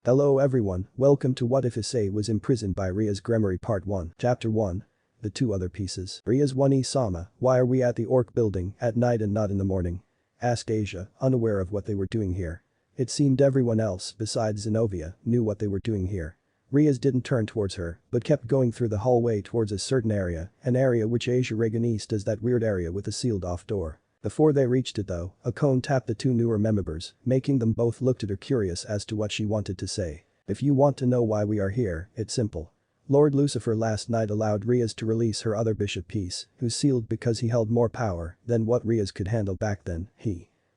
Hello everyone, welcome to whatifissei was imprisoned by Rias Gremory Part 1, Chapter 1. The two other pieces. Rias One-sama, why are we at the orc building at night and not in the morning? Asked Asia, unaware of what they were doing here. It seemed everyone else, besides Zenobia, knew what they were doing here. Rias didn't turn towards her, but kept going through the hallway towards a certain area, an area which Asia recognized as that weird area with a sealed-off door. Before they reached it though, a cone tapped the two newer members, making them both look at her curious as to what she wanted to say. If you want to know why we are here, it's simple. Lord Lucifer last night allowed Rias to release her other bishop piece, who's sealed because he held more power than what Rias could handle back then,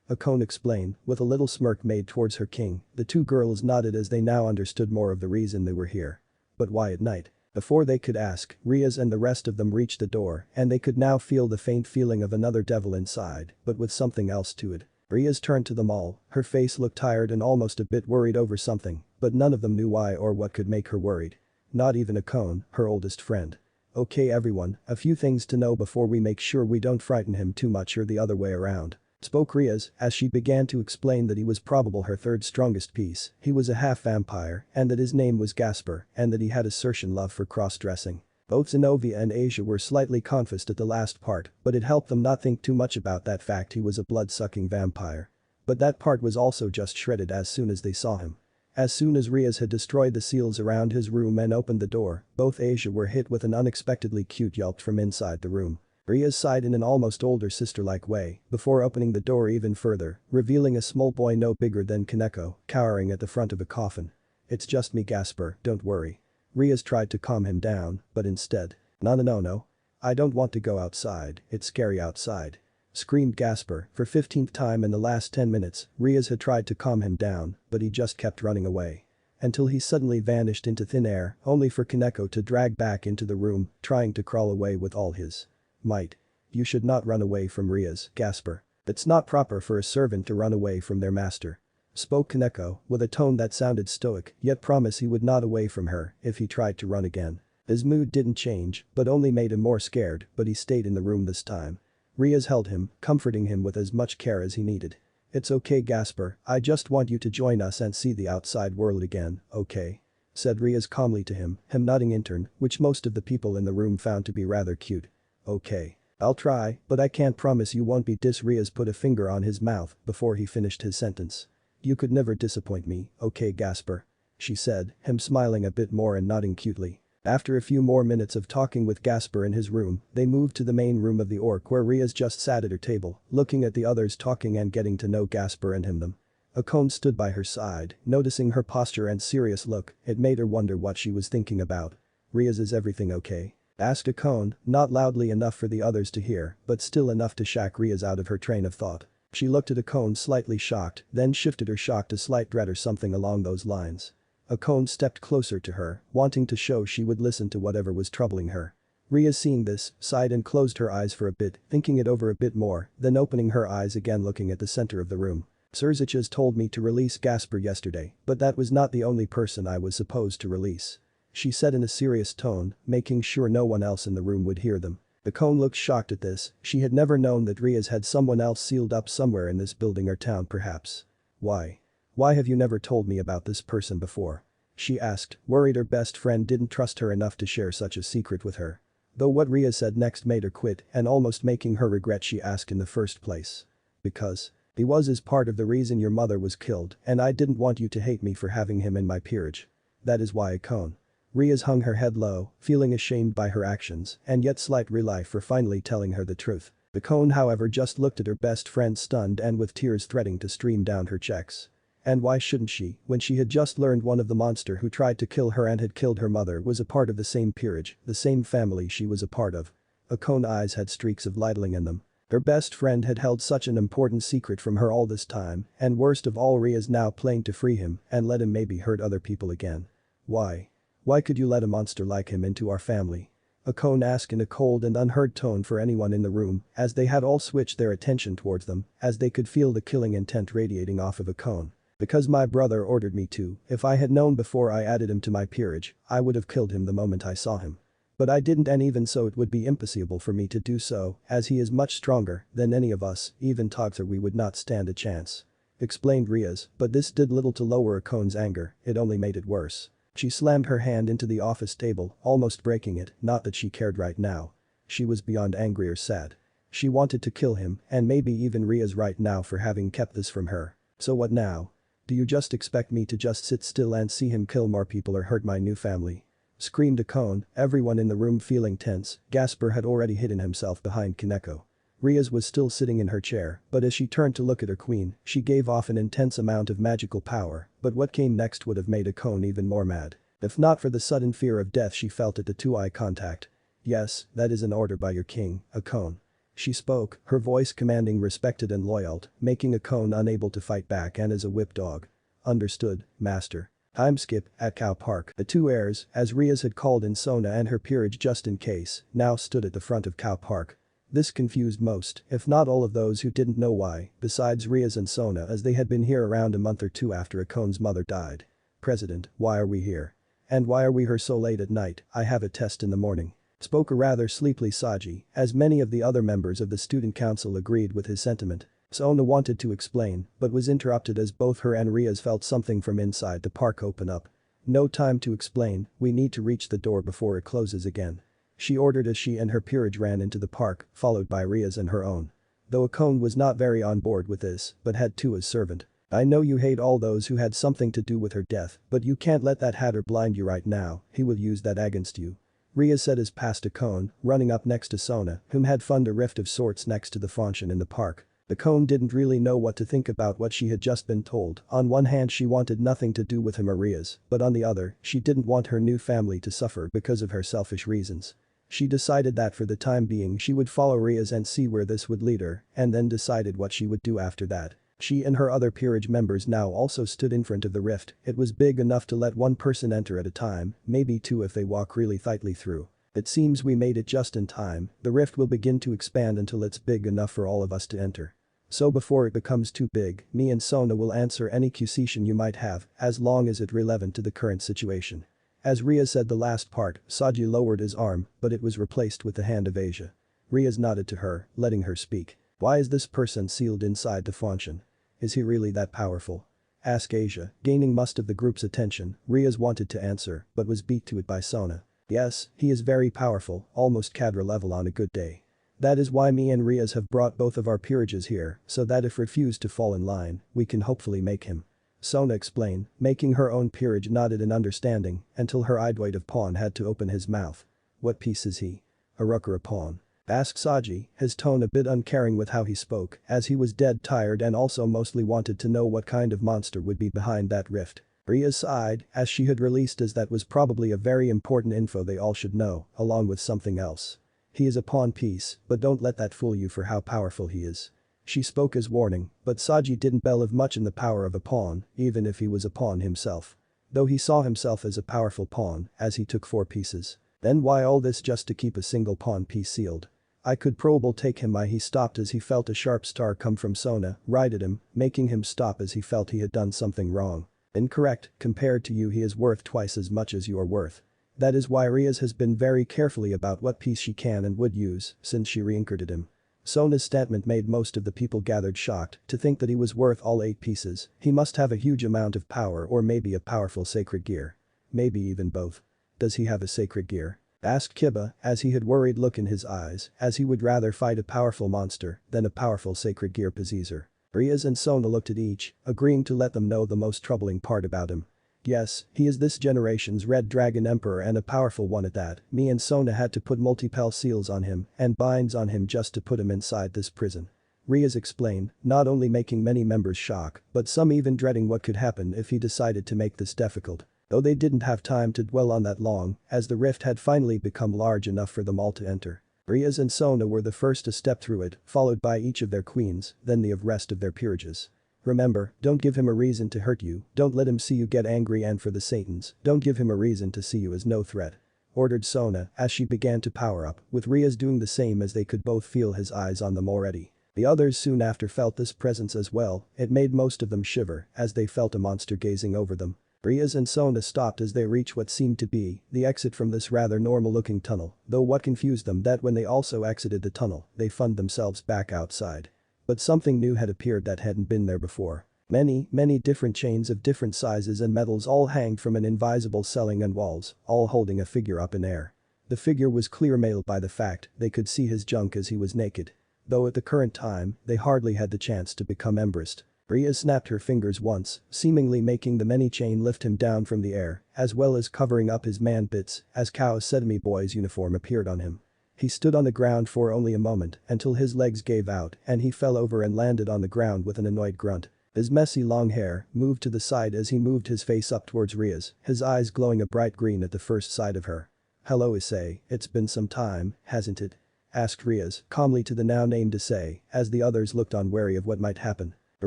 Akone explained, with a little smirk made towards her king. The two girls nodded as they now understood more of the reason they were here. But why at night? Before they could ask, Rias and the rest of them reached the door and they could now feel the faint feeling of another devil inside, but with something else to it. Rias turned to them all, her face looked tired and almost a bit worried over something, but none of them knew why or what could make her worried. Not even Akone, her oldest friend. Okay everyone, a few things to know before we make sure we don't frighten him too much or the other way around. Spoke Rias, as she began to explain that he was probably her third strongest piece, he was a half-vampire, and that his name was Gasper, and that he had a certain love for cross-dressing. Both Zenobia and Asia were slightly confused at the last part, but it helped them not think too much about that fact he was a blood-sucking vampire. But that part was also just shredded as soon as they saw him. As soon as Rias had destroyed the seals around his room and opened the door, both Asia were hit with an unexpectedly cute yelp from inside the room. Rias sighed in an almost older sister-like way before opening the door even further, revealing a small boy no bigger than Kaneko, cowering at the front of a coffin. It's just me Gasper, don't worry. Rias tried to calm him down, but instead. No. I don't want to go outside, it's scary outside. Screamed Gasper, for 15th time in the last 10 minutes, Rias had tried to calm him down, but he just kept running away. Until he suddenly vanished into thin air, only for Kaneko to drag back into the room, trying to crawl away with all his might. You should not run away from Rias, Gasper. It's not proper for a servant to run away from their master. Spoke Kaneko, with a tone that sounded stoic, yet promised he would not away from her if he tried to run again. His mood didn't change, but only made him more scared, but he stayed in the room this time. Rias held him, comforting him with as much care as he needed. It's okay Gasper, I just want you to join us and see the outside world again, okay? Said Rias calmly to him nodding in turn, which most of the people in the room found to be rather cute. Okay. I'll try, but I can't promise you won't be Rias put a finger on his mouth before he finished his sentence. You could never disappoint me, okay Gasper? She said, him smiling a bit more and nodding cutely. After a few more minutes of talking with Gasper in his room, they moved to the main room of the orc where Rias just sat at her table, looking at the others talking and getting to know Gasper and them. Akone stood by her side, noticing her posture and serious look, it made her wonder what she was thinking about. Rias, is everything okay? Asked Akone, not loudly enough for the others to hear, but still enough to shock Rias out of her train of thought. She looked at Akone slightly shocked, then shifted her shock to slight dread or something along those lines. Akone stepped closer to her, wanting to show she would listen to whatever was troubling her. Rias seeing this, sighed and closed her eyes for a bit, thinking it over a bit more, then opening her eyes again looking at the center of the room. Sirzechs told me to release Gasper yesterday, but that was not the only person I was supposed to release. She said in a serious tone, making sure no one else in the room would hear them. Akone looked shocked at this, she had never known that Rias had someone else sealed up somewhere in this building or town perhaps. Why? Why have you never told me about this person before? She asked, worried her best friend didn't trust her enough to share such a secret with her. Though what Rias said next made her quit and almost making her regret she asked in the first place. Because he was as part of the reason your mother was killed and I didn't want you to hate me for having him in my peerage. That is why Akone. Rias hung her head low, feeling ashamed by her actions and yet slight relief for finally telling her the truth. Akone however just looked at her best friend stunned and with tears threatening to stream down her cheeks. And why shouldn't she, when she had just learned one of the monster who tried to kill her and had killed her mother was a part of the same peerage, the same family she was a part of. Akone's eyes had streaks of lightning in them. Her best friend had held such an important secret from her all this time, and worst of all Rias now playing to free him and let him maybe hurt other people again. Why? Why could you let a monster like him into our family? Akone asked in a cold and unheard tone for anyone in the room, as they had all switched their attention towards them, as they could feel the killing intent radiating off of Akone. Because my brother ordered me to, if I had known before I added him to my peerage, I would have killed him the moment I saw him. But I didn't and even so it would be impossible for me to do so, as he is much stronger than any of us, even Togther we would not stand a chance. explained Rias, but this did little to lower Akone's anger, it only made it worse. She slammed her hand into the office table, almost breaking it, not that she cared right now. She was beyond angry or sad. She wanted to kill him, and maybe even Rias right now for having kept this from her. So what now? Do you just expect me to just sit still and see him kill more people or hurt my new family? Screamed Akone, everyone in the room feeling tense. Gasper had already hidden himself behind Kaneko. Rias was still sitting in her chair, but as she turned to look at her queen, she gave off an intense amount of magical power, but what came next would have made Akone even more mad. If not for the sudden fear of death she felt at the two-eye contact. Yes, that is an order by your king, Akone. She spoke, her voice commanding respected and loyal, making Akone unable to fight back and as a whip dog. Understood, master. Time skip at Cow Park. The two heirs, as Rias had called in Sona and her peerage just in case, now stood at the front of Cow Park. This confused most, if not all of those who didn't know why, besides Rias and Sona as they had been here around a month or two after Akone's mother died. President, why are we here? And why are we here so late at night? I have a test in the morning. Spoke a rather sleepy Sanji, as many of the other members of the student council agreed with his sentiment. Sona wanted to explain, but was interrupted as both her and Rias felt something from inside the park open up. No time to explain, we need to reach the door before it closes again. She ordered as she and her peerage ran into the park, followed by Rias and her own. Though Akone was not very on board with this, but had to as servant. I know you hate all those who had something to do with her death, but you can't let that hatter blind you right now, he will use that against you. Rias said as past Akone, running up next to Sona, whom had found a rift of sorts next to the fountain in the park. Akone didn't really know what to think about what she had just been told. On one hand she wanted nothing to do with him or Rias, but on the other, she didn't want her new family to suffer because of her selfish reasons. She decided that for the time being she would follow Rias and see where this would lead her, and then decided what she would do after that. She and her other peerage members now also stood in front of the rift. It was big enough to let one person enter at a time, maybe two if they walk really tightly through. It seems we made it just in time, the rift will begin to expand until it's big enough for all of us to enter. So before it becomes too big, me and Sona will answer any question you might have, as long as it's relevant to the current situation. As Rias said the last part, Sanji lowered his arm, but it was replaced with the hand of Asia. Rias nodded to her, letting her speak. Why is this person sealed inside the fountain? Is he really that powerful? Asked Asia, gaining most of the group's attention. Rias wanted to answer, but was beat to it by Sona. Yes, he is very powerful, almost Cadra level on a good day. That is why me and Rias have brought both of our peerages here, so that if refused to fall in line, we can hopefully make him. Sona explained, making her own peerage nodded in understanding, until her eyedweight of pawn had to open his mouth. What piece is he? A rook or a pawn? Asked Sanji, his tone a bit uncaring with how he spoke, as he was dead tired and also mostly wanted to know what kind of monster would be behind that rift. Rias sighed, as she had released as that was probably a very important info they all should know, along with something else. He is a pawn piece, but don't let that fool you for how powerful he is. She spoke as warning, but Sanji didn't believe much in the power of a pawn, even if he was a pawn himself. Though he saw himself as a powerful pawn, as he took 4 pieces. Then why all this just to keep a single pawn piece sealed? I could probably take him. He stopped as he felt a sharp star come from Sona, right at him, making him stop as he felt he had done something wrong. Incorrect, compared to you he is worth twice as much as you are worth. That is why Rias has been very carefully about what piece she can and would use, since she reincarnated him. Sona's statement made most of the people gathered shocked to think that he was worth all 8 pieces. He must have a huge amount of power or maybe a powerful sacred gear. Maybe even both. Does he have a sacred gear? Asked Kiba, as he had worried look in his eyes, as he would rather fight a powerful monster than a powerful sacred gear possessor. Rias and Sona looked at each, agreeing to let them know the most troubling part about him. Yes, he is this generation's Red Dragon Emperor and a powerful one at that. Me and Sona had to put multiple seals on him and binds on him just to put him inside this prison. Rias explained, not only making many members shock, but some even dreading what could happen if he decided to make this difficult. Though they didn't have time to dwell on that long, as the rift had finally become large enough for them all to enter. Rias and Sona were the first to step through it, followed by each of their queens, then the rest of their peerages. Remember, don't give him a reason to hurt you, don't let him see you get angry, and for the Satans, don't give him a reason to see you as no threat. Ordered Sona as she began to power up, with Rias doing the same as they could both feel his eyes on them already. The others soon after felt this presence as well. It made most of them shiver as they felt a monster gazing over them. Rias and Sona stopped as they reached what seemed to be the exit from this rather normal-looking tunnel, though what confused them that when they also exited the tunnel, they found themselves back outside. But something new had appeared that hadn't been there before. Many different chains of different sizes and metals all hang from an invisible ceiling and walls, all holding a figure up in air. The figure was clear male by the fact they could see his junk as he was naked. Though at the current time, they hardly had the chance to become embraced. Rias snapped her fingers once, seemingly making the many chain lift him down from the air, as well as covering up his man bits as Kao's Sedemi boy's uniform appeared on him. He stood on the ground for only a moment until his legs gave out and he fell over and landed on the ground with an annoyed grunt. His messy long hair moved to the side as he moved his face up towards Rias, his eyes glowing a bright green at the first sight of her. "Hello Issei, it's been some time, hasn't it?" asked Rias calmly to the now named Issei as the others looked on wary of what might happen. A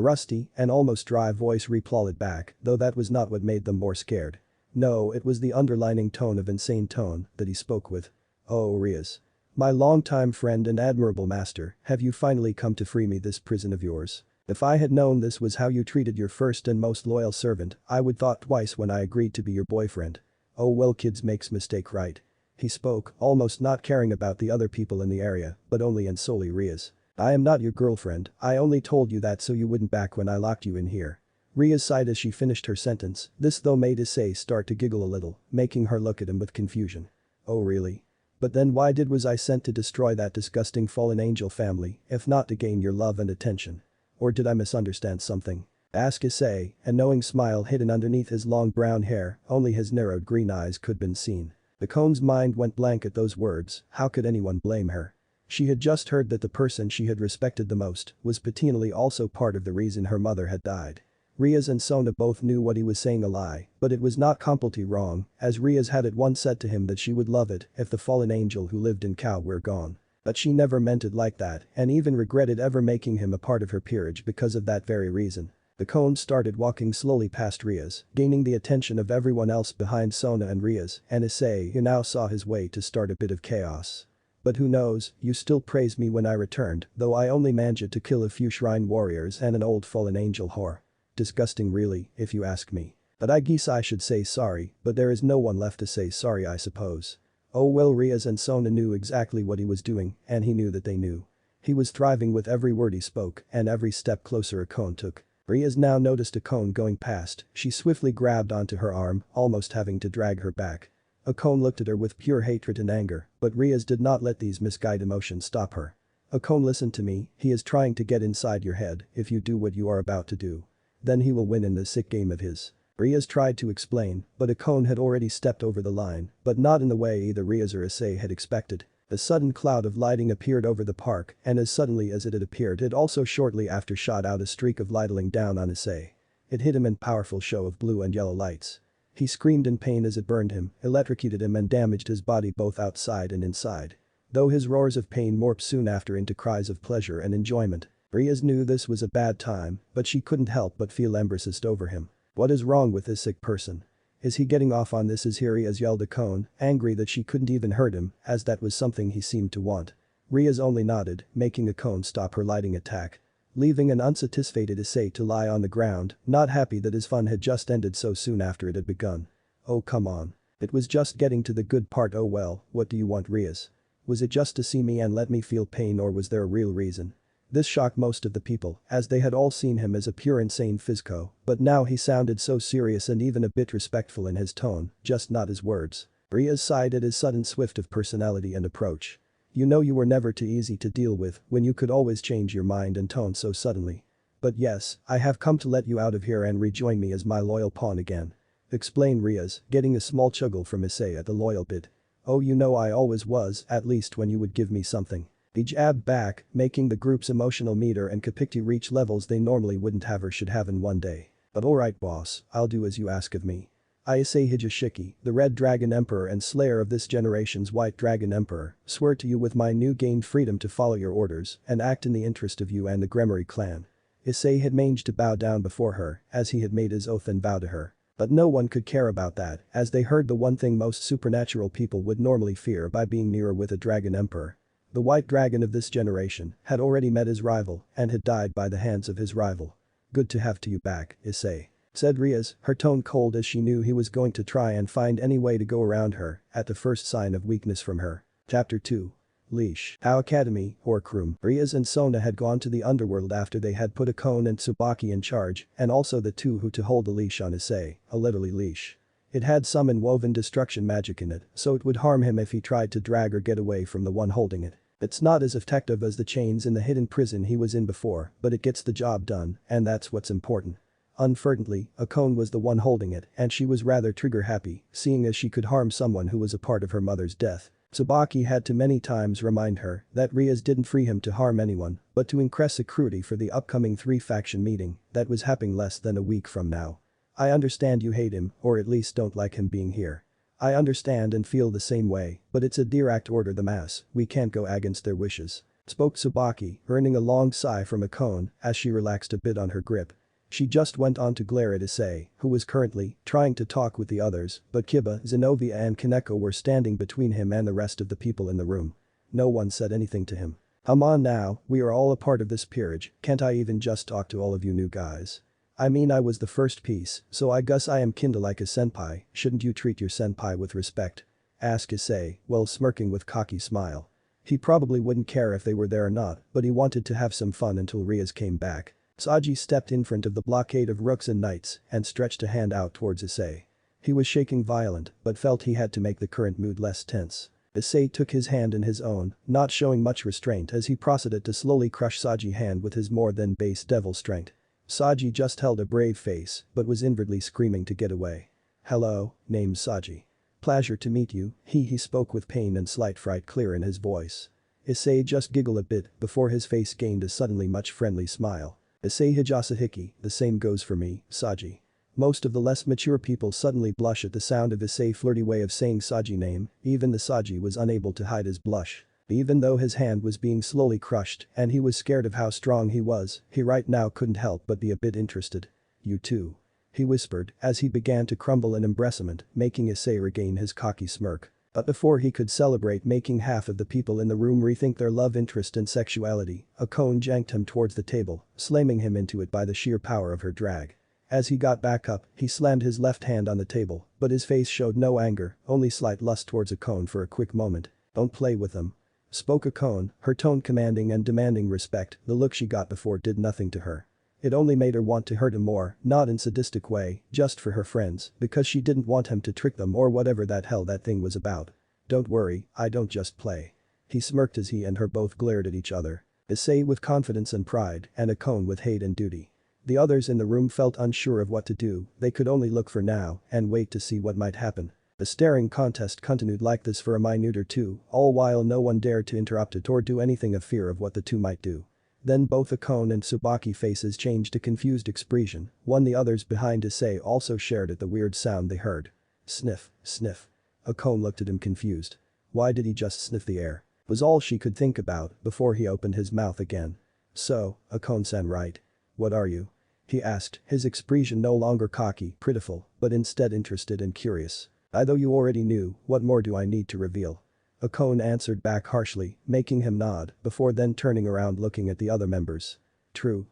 rusty and almost dry voice replied back, though that was not what made them more scared. No, it was the underlining tone of insane tone that he spoke with. "Oh Rias. My longtime friend and admirable master, have you finally come to free me this prison of yours? If I had known this was how you treated your first and most loyal servant, I would thought twice when I agreed to be your boyfriend. Oh well, kids makes mistake, right?" He spoke, almost not caring about the other people in the area, but only and solely Rias. "I am not your girlfriend, I only told you that so you wouldn't back when I locked you in here." Rias sighed as she finished her sentence, this though made Issei start to giggle a little, making her look at him with confusion. "Oh really? But then why was I sent to destroy that disgusting fallen angel family, if not to gain your love and attention? Or did I misunderstand something?" asked Issei, a knowing smile hidden underneath his long brown hair, only his narrowed green eyes could be seen. The Kone's mind went blank at those words, how could anyone blame her? She had just heard that the person she had respected the most was potentially also part of the reason her mother had died. Rias and Sona both knew what he was saying a lie, but it was not completely wrong, as Rias had at once said to him that she would love it if the fallen angel who lived in Kao were gone. But she never meant it like that and even regretted ever making him a part of her peerage because of that very reason. The Kone started walking slowly past Rias, gaining the attention of everyone else behind Sona and Rias and Issei who now saw his way to start a bit of chaos. "But who knows, you still praised me when I returned, though I only managed to kill a few shrine warriors and an old fallen angel whore. Disgusting really, if you ask me. But I guess I should say sorry, but there is no one left to say sorry I suppose." Oh well, Rias and Sona knew exactly what he was doing and he knew that they knew. He was thriving with every word he spoke and every step closer a Kone took. Rias now noticed a Kone going past, she swiftly grabbed onto her arm, almost having to drag her back. A Kone looked at her with pure hatred and anger, but Rias did not let these misguided emotions stop her. "A Kone, listen to me, he is trying to get inside your head if you do what you are about to do. Then he will win in this sick game of his." Rias tried to explain, but a Kone had already stepped over the line, but not in the way either Rias or Issei had expected. A sudden cloud of lighting appeared over the park and as suddenly as it had appeared it also shortly after shot out a streak of lighting down on Issei. It hit him in powerful show of blue and yellow lights. He screamed in pain as it burned him, electrocuted him and damaged his body both outside and inside. Though his roars of pain morphed soon after into cries of pleasure and enjoyment. Rias knew this was a bad time, but she couldn't help but feel embarrassed over him. What is wrong with this sick person? Is he getting off on this as Rias yelled at Kone, angry that she couldn't even hurt him as that was something he seemed to want. Rias only nodded, making a Kone stop her lighting attack. Leaving an unsatisfied Issei to lie on the ground, not happy that his fun had just ended so soon after it had begun. "Oh come on. It was just getting to the good part. Oh well, what do you want Rias? Was it just to see me and let me feel pain or was there a real reason?" This shocked most of the people as they had all seen him as a pure insane physco, but now he sounded so serious and even a bit respectful in his tone, just not his words. Rias sighed at his sudden swift of personality and approach. "You know you were never too easy to deal with when you could always change your mind and tone so suddenly. But yes, I have come to let you out of here and rejoin me as my loyal pawn again," explained Rias, getting a small chuckle from Issei at the loyal bit. "Oh you know I always was, at least when you would give me something." He jabbed back, making the group's emotional meter and capacity reach levels they normally wouldn't have or should have in one day. "But alright boss, I'll do as you ask of me. I Issei Hijishiki, the Red Dragon Emperor and slayer of this generation's White Dragon Emperor, swear to you with my new gained freedom to follow your orders and act in the interest of you and the Gremory clan." Issei had managed to bow down before her as he had made his oath and vow to her. But no one could care about that as they heard the one thing most supernatural people would normally fear by being nearer with a Dragon Emperor. The White Dragon of this generation had already met his rival and had died by the hands of his rival. "Good to have you back, Issei," said Rias, her tone cold as she knew he was going to try and find any way to go around her at the first sign of weakness from her. Chapter 2. Leash. How Academy, Workroom. Rias and Sona had gone to the underworld after they had put Akone and Tsubaki in charge, and also the two who to hold a leash on Issei, a literally leash. It had some inwoven destruction magic in it, so it would harm him if he tried to drag or get away from the one holding it. It's not as effective as the chains in the hidden prison he was in before, but it gets the job done, and that's what's important. Unfortunately, Akone was the one holding it, and she was rather trigger-happy, seeing as she could harm someone who was a part of her mother's death. Tsubaki had to many times remind her that Rias didn't free him to harm anyone, but to increase security for the upcoming 3-faction meeting that was happening less than a week from now. I understand you hate him, or at least don't like him being here. I understand and feel the same way, but it's a direct order the mass, we can't go against their wishes. Spoke Tsubaki, earning a long sigh from Akone as she relaxed a bit on her grip. She just went on to glare at Issei, who was currently trying to talk with the others, but Kiba, Zenobia and Kaneko were standing between him and the rest of the people in the room. No one said anything to him. Come on now, we are all a part of this peerage, can't I even just talk to all of you new guys? I mean I was the first piece, so I guess I am kinda like a senpai, shouldn't you treat your senpai with respect? Asked Issei, while smirking with cocky smile. He probably wouldn't care if they were there or not, but he wanted to have some fun until Rias came back. Sanji stepped in front of the blockade of rooks and knights and stretched a hand out towards Issei. He was shaking violent, but felt he had to make the current mood less tense. Issei took his hand in his own, not showing much restraint as he proceeded to slowly crush Sanji's hand with his more than base devil strength. Sanji just held a brave face, but was inwardly screaming to get away. Hello, name's Sanji. Pleasure to meet you, he spoke with pain and slight fright clear in his voice. Issei just giggled a bit before his face gained a suddenly much friendly smile. Issei Hijasahiki, the same goes for me, Sanji. Most of the less mature people suddenly blush at the sound of Issei's flirty way of saying Sanji name, even the Sanji was unable to hide his blush. Even though his hand was being slowly crushed and he was scared of how strong he was, he right now couldn't help but be a bit interested. You too. He whispered as he began to crumble in embracement, making Issei regain his cocky smirk. But before he could celebrate making half of the people in the room rethink their love interest and sexuality, Akone janked him towards the table, slamming him into it by the sheer power of her drag. As he got back up, he slammed his left hand on the table, but his face showed no anger, only slight lust towards Akone for a quick moment. Don't play with them. Spoke Akone, her tone commanding and demanding respect, the look she got before did nothing to her. It only made her want to hurt him more, not in sadistic way, just for her friends, because she didn't want him to trick them or whatever that hell that thing was about. Don't worry, I don't just play. He smirked as he and her both glared at each other. Issei with confidence and pride, and Akone with hate and duty. The others in the room felt unsure of what to do, they could only look for now and wait to see what might happen. The staring contest continued like this for a minute or two, all while no one dared to interrupt it or do anything of fear of what the two might do. Then both Akone and Tsubaki faces changed to confused expression, one the others behind Issei also shared at the weird sound they heard. Sniff, sniff. Akone looked at him confused. Why did he just sniff the air? Was all she could think about before he opened his mouth again. So, Akone-san right. What are you? He asked, his expression no longer cocky, pitiful, but instead interested and curious. Though you already knew, what more do I need to reveal? Akone answered back harshly, making him nod, before then turning around looking at the other members. True.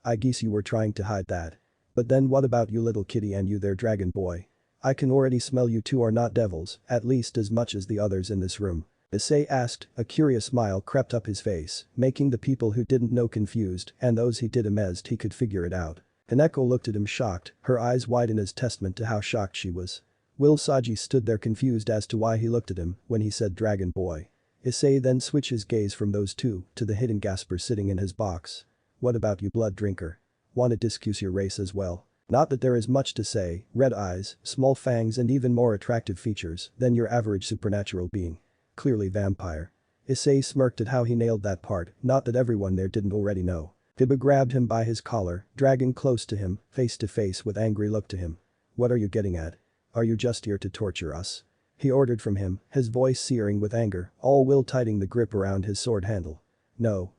I guess you were trying to hide that. But then what about you little kitty and you there dragon boy? I can already smell you two are not devils, at least as much as the others in this room. Issei asked, a curious smile crept up his face, making the people who didn't know confused and those he did amazed he could figure it out. Kaneko looked at him shocked, her eyes widened as testament to how shocked she was. Will Sanji stood there confused as to why he looked at him when he said dragon boy. Issei then switched his gaze from those two to the hidden Gasper sitting in his box. What about you blood drinker? Want to discuss your race as well? Not that there is much to say, red eyes, small fangs and even more attractive features than your average supernatural being. Clearly vampire. Issei smirked at how he nailed that part, not that everyone there didn't already know. Tiba grabbed him by his collar, dragging close to him, face to face with angry look to him. What are you getting at? Are you just here to torture us? He ordered from him, his voice searing with anger, all will tightening the grip around his sword handle. No.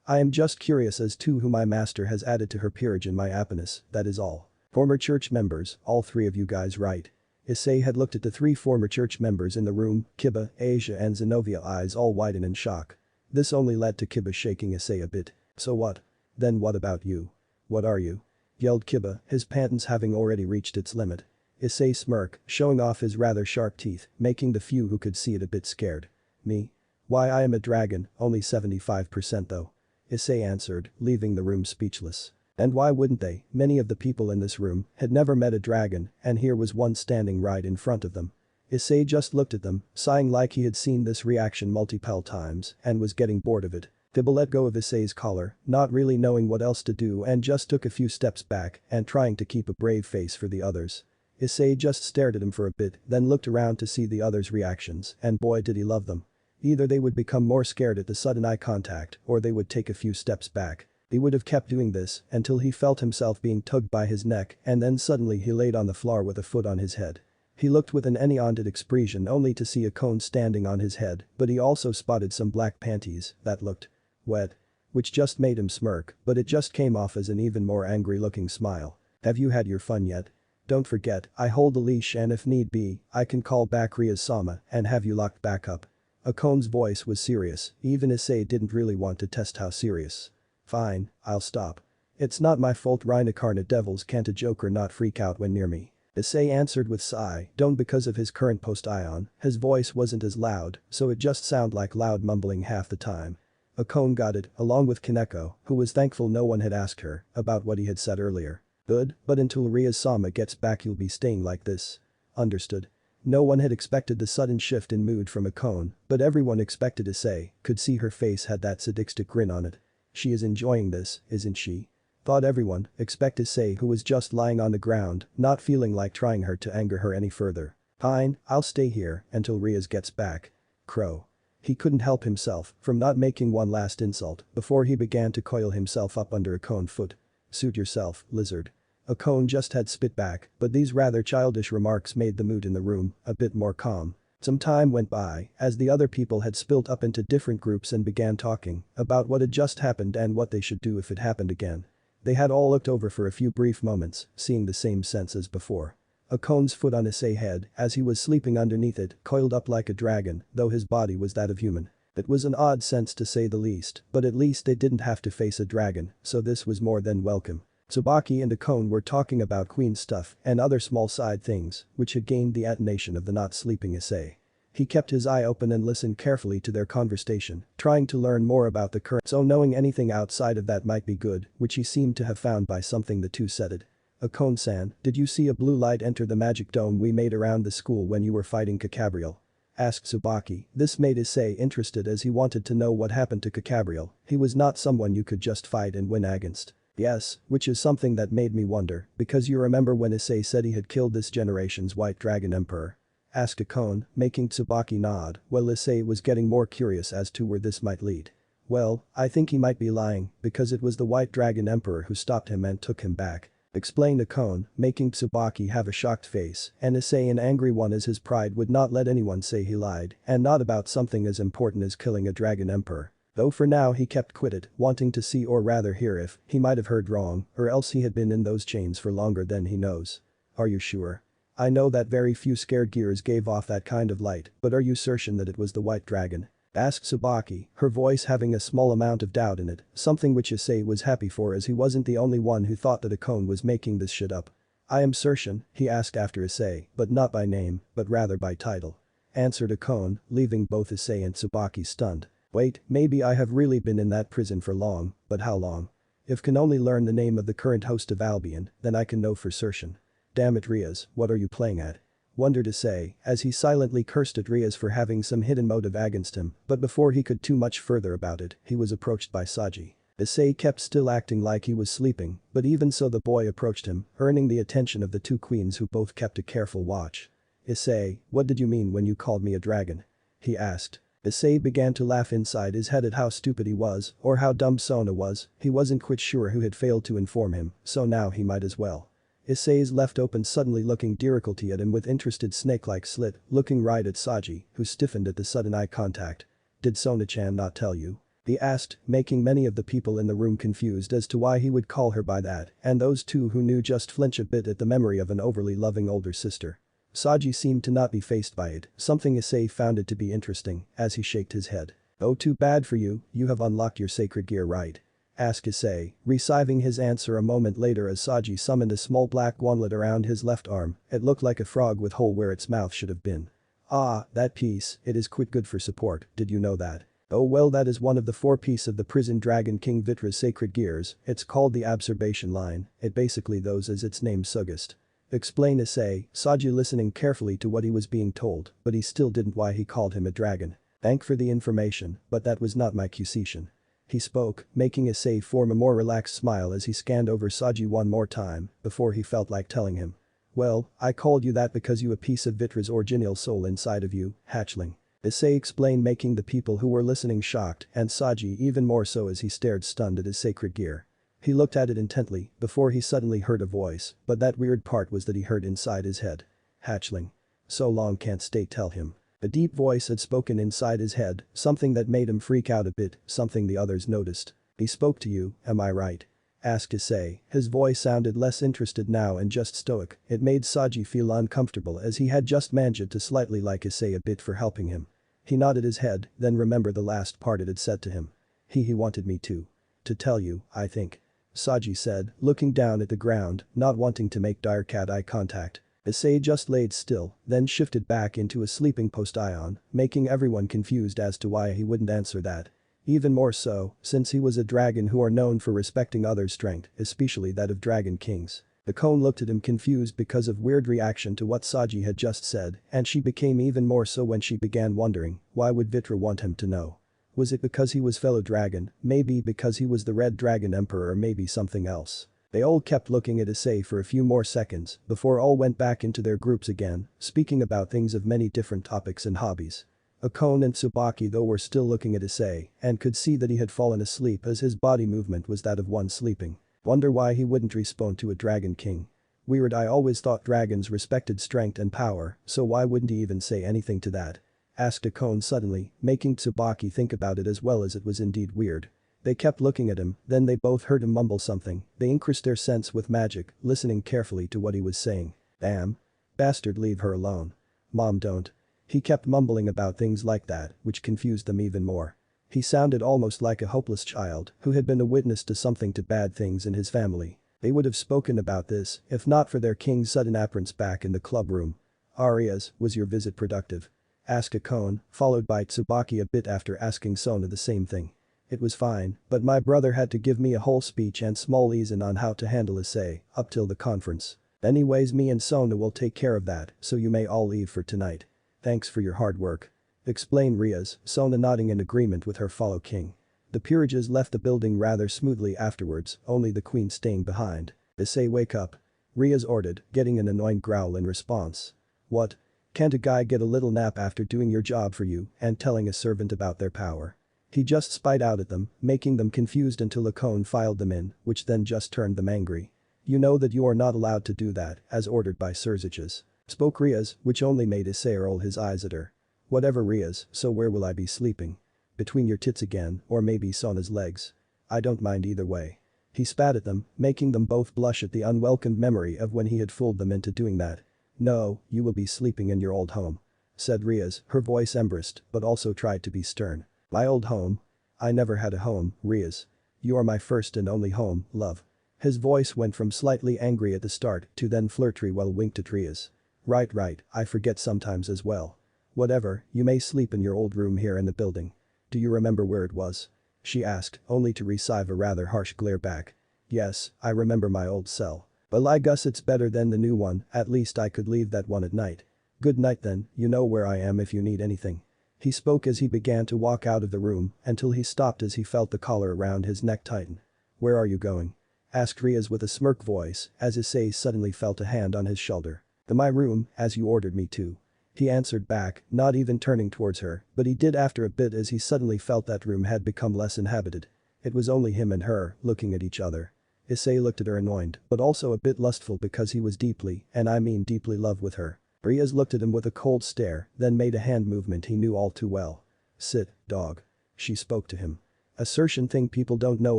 I am just curious as to who my master has added to her peerage in my happiness, that is all. Former church members, all three of you guys right. Issei had looked at the three former church members in the room, Kiba, Asia and Zenobia eyes all widen in shock. This only led to Kiba shaking Issei a bit. So what? Then what about you? What are you? Yelled Kiba, his panties having already reached its limit. Issei smirk, showing off his rather sharp teeth, making the few who could see it a bit scared. Me? Why, I am a dragon, only 75% though. Issei answered, leaving the room speechless. And why wouldn't they? Many of the people in this room had never met a dragon, and here was one standing right in front of them. Issei just looked at them, sighing like he had seen this reaction multiple times and was getting bored of it. Dibble let go of Issei's collar, not really knowing what else to do, and just took a few steps back and trying to keep a brave face for the others. Issei just stared at him for a bit, then looked around to see the others' reactions, and boy did he love them. Either they would become more scared at the sudden eye contact or they would take a few steps back. He would have kept doing this until he felt himself being tugged by his neck, and then suddenly he laid on the floor with a foot on his head. He looked with an enhanced expression only to see a cone standing on his head, but he also spotted some black panties that looked wet. Which just made him smirk, but it just came off as an even more angry looking smile. Have you had your fun yet? Don't forget, I hold the leash and if need be, I can call back Rias-sama and have you locked back up. A cone's voice was serious, even Issei didn't really want to test how serious. Fine, I'll stop. It's not my fault reincarnate devils can't a joker not freak out when near me. Issei answered with sigh, don't because of his current post-ion, his voice wasn't as loud, so it just sounded like loud mumbling half the time. A cone got it, along with Kaneko, who was thankful no one had asked her about what he had said earlier. Good, but until Rias-sama gets back you'll be staying like this. Understood. No one had expected the sudden shift in mood from a cone, but everyone expected Issei, could see her face had that sadistic grin on it. She is enjoying this, isn't she? Thought everyone, except Issei who was just lying on the ground, not feeling like trying her to anger her any further. Fine, I'll stay here until Rias gets back. Crow. He couldn't help himself from not making one last insult before he began to coil himself up under a cone foot. Suit yourself, lizard. A cone just had spit back, but these rather childish remarks made the mood in the room a bit more calm. Some time went by as the other people had split up into different groups and began talking about what had just happened and what they should do if it happened again. They had all looked over for a few brief moments, seeing the same sense as before. A cone's foot on Issei's head as he was sleeping underneath it, coiled up like a dragon, though his body was that of human. It was an odd sense to say the least, but at least they didn't have to face a dragon, so this was more than welcome. Tsubaki and a cone were talking about queen stuff and other small side things, which had gained the attention of the not sleeping Issei. He kept his eye open and listened carefully to their conversation, trying to learn more about the current, so knowing anything outside of that might be good, which he seemed to have found by something the two said. Akone-san, did you see a blue light enter the magic dome we made around the school when you were fighting Kokabrial? Asked Tsubaki. This made Issei interested as he wanted to know what happened to Kokabrial. He was not someone you could just fight and win against. Yes, which is something that made me wonder, because you remember when Issei said he had killed this generation's White Dragon Emperor? Asked Akone, making Tsubaki nod, while Issei was getting more curious as to where this might lead. Well, I think he might be lying, because it was the White Dragon Emperor who stopped him and took him back. Explained Akone, making Tsubaki have a shocked face, and Issei an angry one as his pride would not let anyone say he lied, and not about something as important as killing a dragon emperor. Though for now he kept quiet, wanting to see or rather hear if he might have heard wrong, or else he had been in those chains for longer than he knows. Are you sure? I know that very few scared gears gave off that kind of light, but are you certain that it was the white dragon? Asked Tsubaki, her voice having a small amount of doubt in it, something which Issei was happy for as he wasn't the only one who thought that Akone was making this shit up. I am certain, he asked after Issei, but not by name, but rather by title. Answered Akone, leaving both Issei and Tsubaki stunned. Wait, maybe I have really been in that prison for long, but how long? If can only learn the name of the current host of Albion, then I can know for certain. Damn it Rias, what are you playing at? Wondered Issei, as he silently cursed at Rias for having some hidden motive against him, but before he could too much further about it, he was approached by Sanji. Issei kept still acting like he was sleeping, but even so the boy approached him, earning the attention of the two queens who both kept a careful watch. Issei, what did you mean when you called me a dragon? He asked. Issei began to laugh inside his head at how stupid he was, or how dumb Sona was, he wasn't quite sure who had failed to inform him, so now he might as well. Issei's left open suddenly looking directly at him with interested snake-like slit, looking right at Sanji, who stiffened at the sudden eye contact. Did Sona-chan not tell you? He asked, making many of the people in the room confused as to why he would call her by that, and those two who knew just flinch a bit at the memory of an overly loving older sister. Sanji seemed to not be fazed by it, something Issei found it to be interesting, as he shook his head. Oh too bad for you, you have unlocked your sacred gear right? Asked Issei, receiving his answer a moment later as Sanji summoned a small black gauntlet around his left arm, it looked like a frog with hole where its mouth should have been. Ah, that piece, it is quite good for support, did you know that? Oh well, that is one of the 4 pieces of the prison dragon King Vitra's sacred gears, it's called the absorption line, it basically those as its name suggests. Explain Issei, Sanji listening carefully to what he was being told, but he still didn't why he called him a dragon. Thank for the information, but that was not my accusation. He spoke, making Issei form a more relaxed smile as he scanned over Sanji one more time, before he felt like telling him. Well, I called you that because you a piece of Vitra's original soul inside of you, hatchling. Issei explained, making the people who were listening shocked and Sanji even more so as he stared stunned at his sacred gear. He looked at it intently before he suddenly heard a voice, but that weird part was that he heard inside his head. Hatchling. So long can't stay, tell him. A deep voice had spoken inside his head, something that made him freak out a bit, something the others noticed. He spoke to you, am I right? Asked Issei. His voice sounded less interested now and just stoic. It made Sanji feel uncomfortable as he had just managed to slightly like Issei a bit for helping him. He nodded his head, then remembered the last part it had said to him. He wanted me to tell you, I think. Sanji said, looking down at the ground, not wanting to make dire cat eye contact. Issei just laid still, then shifted back into a sleeping postilion, making everyone confused as to why he wouldn't answer that. Even more so, since he was a dragon who are known for respecting others' strength, especially that of dragon kings. The cone looked at him confused because of weird reaction to what Sanji had just said, and she became even more so when she began wondering, why would Vitra want him to know? Was it because he was fellow dragon, maybe because he was the Red Dragon Emperor, or maybe something else? They all kept looking at Issei for a few more seconds before all went back into their groups again, speaking about things of many different topics and hobbies. Akone and Tsubaki though were still looking at Issei and could see that he had fallen asleep as his body movement was that of one sleeping. Wonder why he wouldn't respond to a dragon king. Weird, I always thought dragons respected strength and power, so why wouldn't he even say anything to that? Asked Akone suddenly, making Tsubaki think about it as well as it was indeed weird. They kept looking at him, then they both heard him mumble something, they increased their sense with magic, listening carefully to what he was saying. Damn. Bastard, leave her alone. Mom, don't. He kept mumbling about things like that, which confused them even more. He sounded almost like a hopeless child who had been a witness to something to bad things in his family. They would have spoken about this if not for their king's sudden appearance back in the club room. Arias, was your visit productive? Asked Akone, followed by Tsubaki a bit after asking Sona the same thing. It was fine, but my brother had to give me a whole speech and small lesson on how to handle Issei up till the conference. Anyways, me and Sona will take care of that, so you may all leave for tonight. Thanks for your hard work. Explained Rias, Sona nodding in agreement with her fellow king. The peerages left the building rather smoothly afterwards, only the queen staying behind. Issei, wake up. Rias ordered, getting an annoying growl in response. What? Can't a guy get a little nap after doing your job for you and telling a servant about their power? He just spied out at them, making them confused until Akone filed them in, which then just turned them angry. You know that you are not allowed to do that, as ordered by Sirzechs. Spoke Rias, which only made Issei roll his eyes at her. Whatever Rias, so where will I be sleeping? Between your tits again, or maybe Sona's legs. I don't mind either way. He spat at them, making them both blush at the unwelcomed memory of when he had fooled them into doing that. No, you will be sleeping in your old home. Said Rias, her voice embarrassed, but also tried to be stern. My old home? I never had a home, Rias. You are my first and only home, love. His voice went from slightly angry at the start to then flirty while winked at Rias. Right, I forget sometimes as well. Whatever, you may sleep in your old room here in the building. Do you remember where it was? She asked, only to receive a rather harsh glare back. Yes, I remember my old cell. But I guess it's better than the new one, at least I could leave that one at night. Good night then, you know where I am if you need anything. He spoke as he began to walk out of the room until he stopped as he felt the collar around his neck tighten. Where are you going? Asked Rias with a smirk voice as Issei suddenly felt a hand on his shoulder. To my room, as you ordered me to. He answered back, not even turning towards her, but he did after a bit as he suddenly felt that room had become less inhabited. It was only him and her, looking at each other. Issei looked at her annoyed, but also a bit lustful because he was deeply, and I mean deeply, love with her. Rias looked at him with a cold stare, then made a hand movement he knew all too well. Sit, dog. She spoke to him. A certain thing people don't know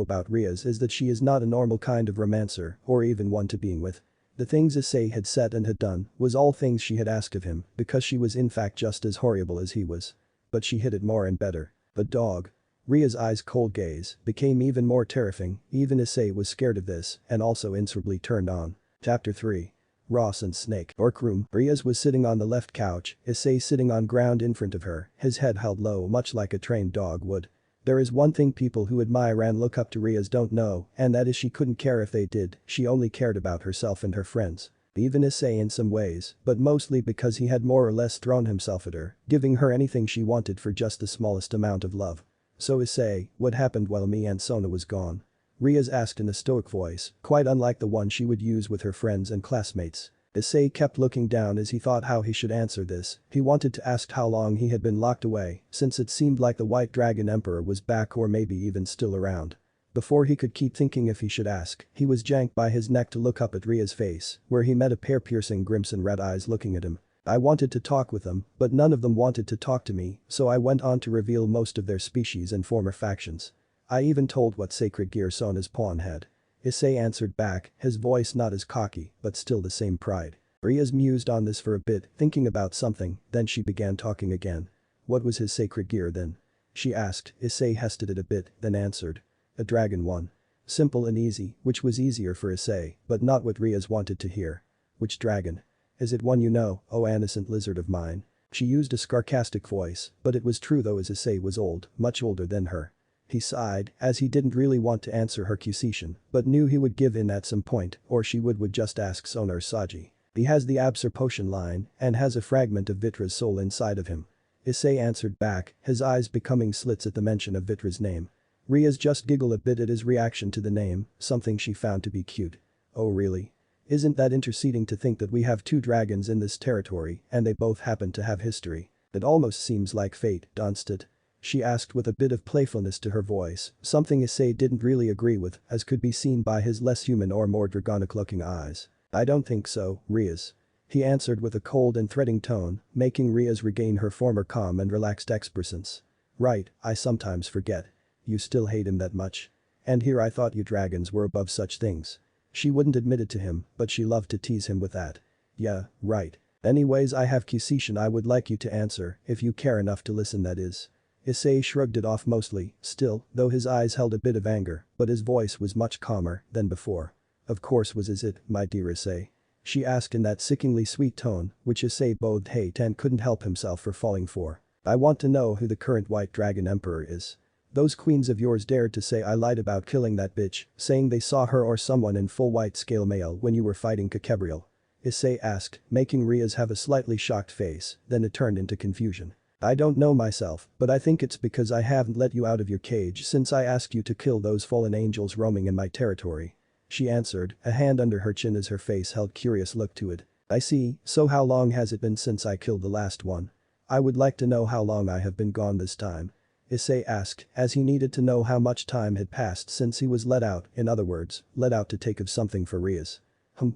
about Rias is that she is not a normal kind of romancer or even one to being with. The things Issei had said and had done was all things she had asked of him because she was in fact just as horrible as he was. But she hid it more and better. The dog. Ria's eyes cold gaze became even more terrifying, even Issei was scared of this and also insensibly turned on. Chapter 3. Ross and Snake. Workroom. Rias was sitting on the left couch, Issei sitting on ground in front of her, his head held low much like a trained dog would. There is one thing people who admire and look up to Rias don't know, and that is she couldn't care if they did, she only cared about herself and her friends. Even Issei in some ways, but mostly because he had more or less thrown himself at her, giving her anything she wanted for just the smallest amount of love. So Issei, what happened while me and Sona was gone? Rias asked in a stoic voice, quite unlike the one she would use with her friends and classmates. Issei kept looking down as he thought how he should answer this, he wanted to ask how long he had been locked away, since it seemed like the White Dragon Emperor was back or maybe even still around. Before he could keep thinking if he should ask, he was janked by his neck to look up at Ria's face, where he met a pair piercing crimson red eyes looking at him. I wanted to talk with them, but none of them wanted to talk to me, so I went on to reveal most of their species and former factions. I even told what sacred gear Sona's pawn had. Issei answered back, his voice not as cocky, but still the same pride. Rias mused on this for a bit, thinking about something, then she began talking again. What was his sacred gear then? She asked. Issei hesitated a bit, then answered. A dragon one. Simple and easy, which was easier for Issei, but not what Rias wanted to hear. Which dragon? Is it one you know, oh innocent lizard of mine? She used a sarcastic voice, but it was true though as Issei was old, much older than her. He sighed, as he didn't really want to answer her accusation, but knew he would give in at some point, or she would just ask Sona or Saji. He has the Absor potion line, and has a fragment of Vitra's soul inside of him. Issei answered back, his eyes becoming slits at the mention of Vitra's name. Rias just giggled a bit at his reaction to the name, something she found to be cute. Oh really? Isn't that interesting to think that we have two dragons in this territory and they both happen to have history? It almost seems like fate, doesn't it? She asked with a bit of playfulness to her voice, something Issei didn't really agree with, as could be seen by his less human or more dragonic-looking eyes. I don't think so, Rias. He answered with a cold and threatening tone, making Rias regain her former calm and relaxed expressions. Right, I sometimes forget. You still hate him that much? And here I thought you dragons were above such things. She wouldn't admit it to him, but she loved to tease him with that. Yeah, right. Anyways I have question I would like you to answer, if you care enough to listen that is. Issei shrugged it off mostly, still, though his eyes held a bit of anger, but his voice was much calmer than before. Of course was is it, my dear Issei? She asked in that sickeningly sweet tone, which Issei both hate and couldn't help himself for falling for. I want to know who the current White Dragon Emperor is. Those queens of yours dared to say I lied about killing that bitch, saying they saw her or someone in full white scale mail when you were fighting Kokabrial. Issei asked, making Rias have a slightly shocked face, then it turned into confusion. I don't know myself, but I think it's because I haven't let you out of your cage since I asked you to kill those fallen angels roaming in my territory. She answered, a hand under her chin as her face held curious look to it. I see, so how long has it been since I killed the last one? I would like to know how long I have been gone this time. Issei asked, as he needed to know how much time had passed since he was let out, in other words, let out to take of something for Rias.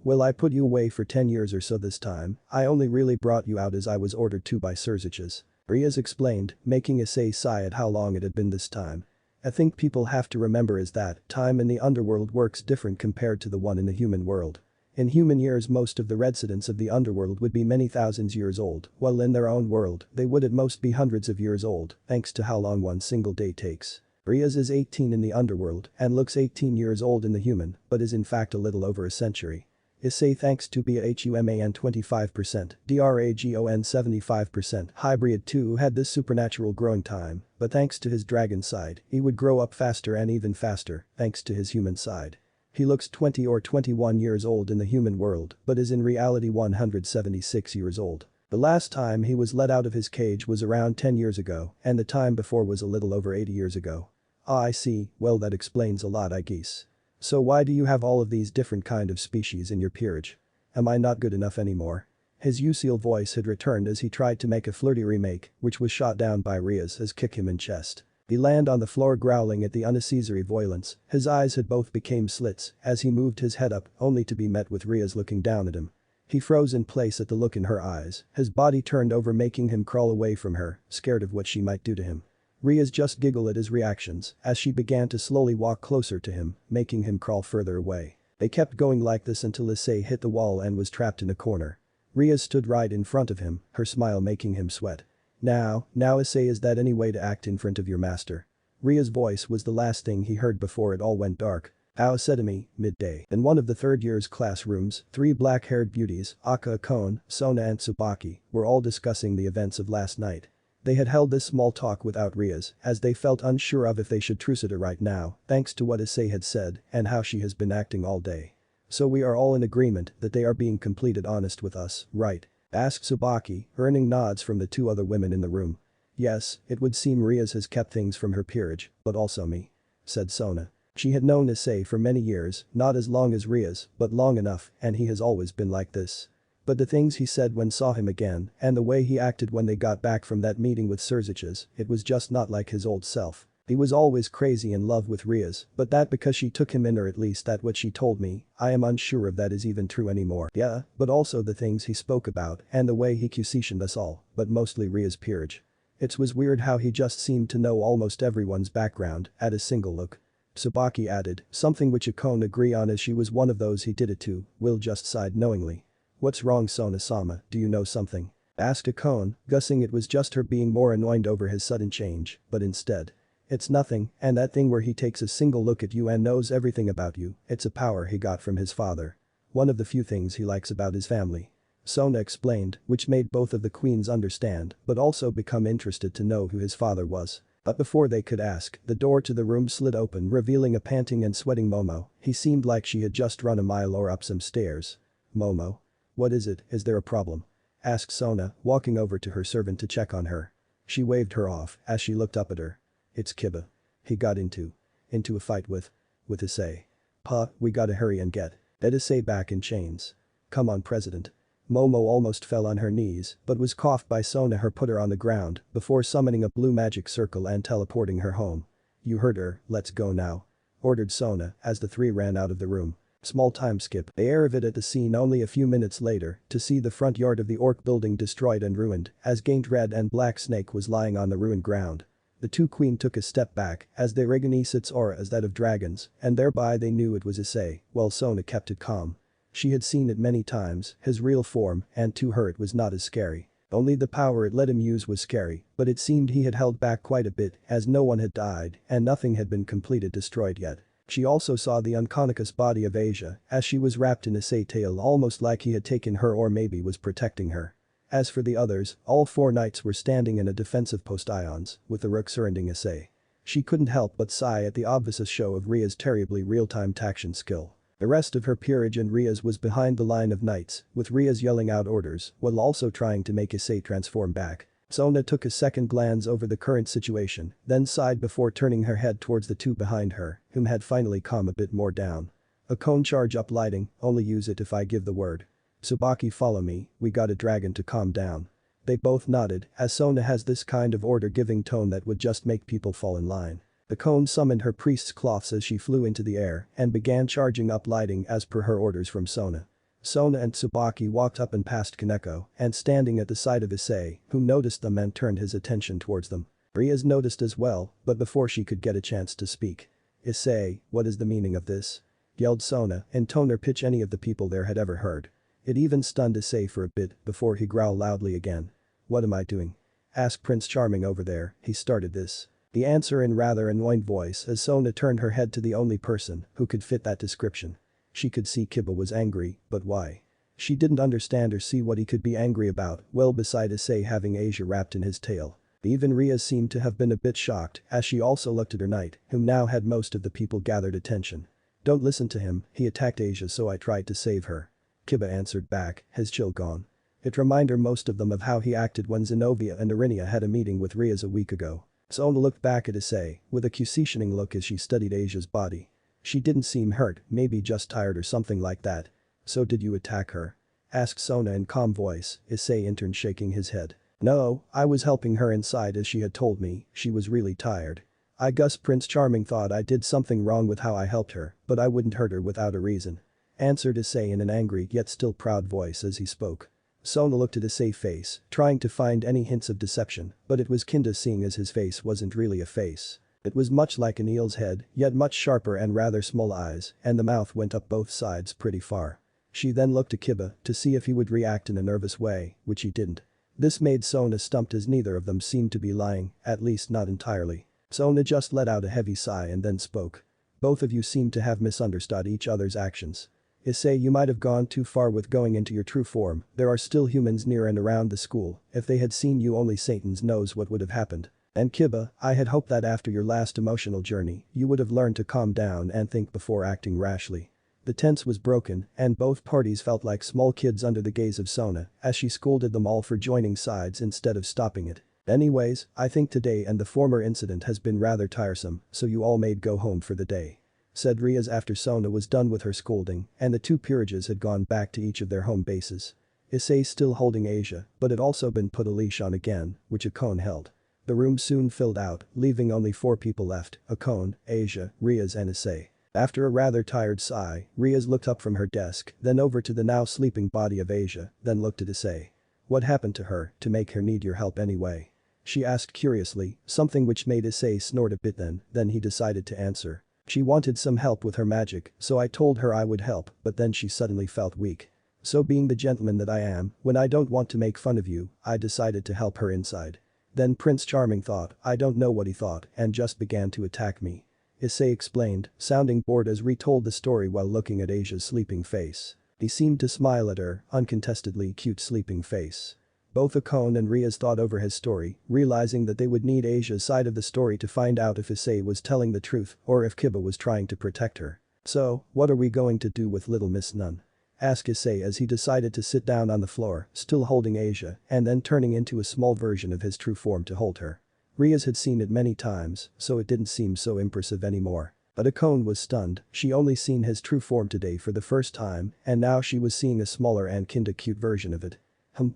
Well I put you away for 10 years or so this time, I only really brought you out as I was ordered to by Sirzechs. Rias explained, making Issei sigh at how long it had been this time. I think people have to remember is that time in the underworld works different compared to the one in the human world. In human years most of the residents of the underworld would be many thousands years old, while in their own world, they would at most be hundreds of years old, thanks to how long one single day takes. Rias is 18 in the underworld and looks 18 years old in the human, but is in fact a little over a century. Issei thanks to BAHUMAN 25%, DRAGON 75%, Hybrid 2 had this supernatural growing time, but thanks to his dragon side, he would grow up faster and even faster, thanks to his human side. He looks 20 or 21 years old in the human world, but is in reality 176 years old. The last time he was let out of his cage was around 10 years ago, and the time before was a little over 80 years ago. Ah I see, well that explains a lot I guess. So why do you have all of these different kind of species in your peerage? Am I not good enough anymore? His usual voice had returned as he tried to make a flirty remake, which was shot down by Rias as kick him in chest. He landed on the floor growling at the unnecessary violence, his eyes had both became slits as he moved his head up only to be met with Rias looking down at him. He froze in place at the look in her eyes, his body turned over making him crawl away from her, scared of what she might do to him. Rias just giggled at his reactions as she began to slowly walk closer to him, making him crawl further away. They kept going like this until Issei hit the wall and was trapped in a corner. Rias stood right in front of him, her smile making him sweat. Now Issei is that any way to act in front of your master? Ria's voice was the last thing he heard before it all went dark. Ao said to me, midday. In one of the third year's classrooms, 3 black-haired beauties, Aka Akone, Sona and Tsubaki, were all discussing the events of last night. They had held this small talk without Rias, as they felt unsure of if they should truce it right now, thanks to what Issei had said and how she has been acting all day. So we are all in agreement that they are being completely honest with us, right? Asked Tsubaki, earning nods from the 2 other women in the room. Yes, it would seem Rias has kept things from her peerage, but also me. Said Sona. She had known Issei for many years, not as long as Rias, but long enough, and he has always been like this. But the things he said when saw him again, and the way he acted when they got back from that meeting with Sirzechs, it was just not like his old self. He was always crazy in love with Rias, but that because she took him in, or at least that what she told me, I am unsure if that is even true anymore. Yeah, but also the things he spoke about and the way he questioned us all, but mostly Rias' peerage. It was weird how he just seemed to know almost everyone's background at a single look. Tsubaki added, something which Akone agree on as she was one of those he did it to. Will just sighed knowingly. What's wrong, Sona-sama, do you know something? Asked Akone, guessing it was just her being more annoyed over his sudden change, but instead. It's nothing, and that thing where he takes a single look at you and knows everything about you, it's a power he got from his father. One of the few things he likes about his family. Sona explained, which made both of the queens understand, but also become interested to know who his father was. But before they could ask, the door to the room slid open, revealing a panting and sweating Momo. He seemed like she had just run a mile or up some stairs. Momo? What is it, is there a problem? Asked Sona, walking over to her servant to check on her. She waved her off as she looked up at her. It's Kiba. He got into a fight with Issei. Pa, we gotta hurry and get Issei back in chains. Come on, President. Momo almost fell on her knees, but was coughed by Sona who put her on the ground before summoning a blue magic circle and teleporting her home. You heard her, let's go now. Ordered Sona as the 3 ran out of the room. Small time skip, the air of it at the scene only a few minutes later to see the front yard of the orc building destroyed and ruined as Gained Red and Black Snake was lying on the ruined ground. The 2 queen took a step back as they recognized its aura as that of dragons and thereby they knew it was Issei, while Sona kept it calm. She had seen it many times, his real form, and to her it was not as scary. Only the power it let him use was scary, but it seemed he had held back quite a bit as no one had died and nothing had been completely destroyed yet. She also saw the unconscious body of Asia as she was wrapped in Issei tail almost like he had taken her or maybe was protecting her. As for the others, all 4 knights were standing in a defensive post-ions, with the rook surrounding Issei. She couldn't help but sigh at the obvious show of Ria's terribly real-time taction skill. The rest of her peerage and Ria's was behind the line of knights, with Ria's yelling out orders while also trying to make Issei transform back. Sona took a second glance over the current situation, then sighed before turning her head towards the 2 behind her, whom had finally calmed a bit more down. A cone charge up lighting, only use it if I give the word. Tsubaki, follow me, we got a dragon to calm down. They both nodded, as Sona has this kind of order-giving tone that would just make people fall in line. The cone summoned her priest's cloths as she flew into the air and began charging up lighting as per her orders from Sona. Sona and Tsubaki walked up and past Kaneko and standing at the side of Issei, who noticed them and turned his attention towards them. Rias noticed as well, but before she could get a chance to speak. Issei, what is the meaning of this? Yelled Sona in tone or pitch any of the people there had ever heard. It even stunned Issei for a bit before he growled loudly again. What am I doing? Asked Prince Charming over there, he started this. The answer in rather annoyed voice as Sona turned her head to the only person who could fit that description. She could see Kiba was angry, but why? She didn't understand or see what he could be angry about, well beside Issei having Asia wrapped in his tail. Even Rias seemed to have been a bit shocked as she also looked at her knight, whom now had most of the people gathered attention. Don't listen to him, he attacked Asia so I tried to save her. Kiba answered back, his chill gone. It reminded most of them of how he acted when Zenobia and Arinia had a meeting with Rias a week ago. Sona looked back at Issei with a questioning look as she studied Asia's body. She didn't seem hurt, maybe just tired or something like that. So did you attack her? Asked Sona in calm voice, Issei interned shaking his head. No, I was helping her inside as she had told me, she was really tired. I guess Prince Charming thought I did something wrong with how I helped her, but I wouldn't hurt her without a reason. Answered Issei in an angry yet still proud voice as he spoke. Sona looked at Issei's face, trying to find any hints of deception, but it was kinda seeing as his face wasn't really a face. It was much like an eel's head, yet much sharper and rather small eyes, and the mouth went up both sides pretty far. She then looked to Kiba to see if he would react in a nervous way, which he didn't. This made Sona stumped as neither of them seemed to be lying, at least not entirely. Sona just let out a heavy sigh and then spoke. Both of you seem to have misunderstood each other's actions. Issei, you might have gone too far with going into your true form, there are still humans near and around the school, if they had seen you only Satan knows what would have happened. And Kiba, I had hoped that after your last emotional journey, you would have learned to calm down and think before acting rashly. The tense was broken, and both parties felt like small kids under the gaze of Sona, as she scolded them all for joining sides instead of stopping it. Anyways, I think today and the former incident has been rather tiresome, so you all may go home for the day. Said Rias after Sona was done with her scolding, and the two peerages had gone back to each of their home bases. Issei still holding Asia, but had also been put a leash on again, which Akon held. The room soon filled out, leaving only 4 people left, Akon, Asia, Rias and Issei. After a rather tired sigh, Rias looked up from her desk, then over to the now sleeping body of Asia, then looked at Issei. What happened to her to make her need your help anyway? She asked curiously, something which made Issei snort a bit then he decided to answer. She wanted some help with her magic, so I told her I would help, but then she suddenly felt weak. So being the gentleman that I am, when I don't want to make fun of you, I decided to help her inside. Then Prince Charming thought, I don't know what he thought, and just began to attack me. Issei explained, sounding bored as retold the story while looking at Asia's sleeping face. He seemed to smile at her, uncontestedly cute sleeping face. Both Akon and Rias thought over his story, realizing that they would need Asia's side of the story to find out if Issei was telling the truth or if Kiba was trying to protect her. So, what are we going to do with little Miss Nun? Asked Issei as he decided to sit down on the floor, still holding Asia, and then turning into a small version of his true form to hold her. Rias had seen it many times, so it didn't seem so impressive anymore. But Akon was stunned, she only seen his true form today for the first time, and now she was seeing a smaller and kinda cute version of it.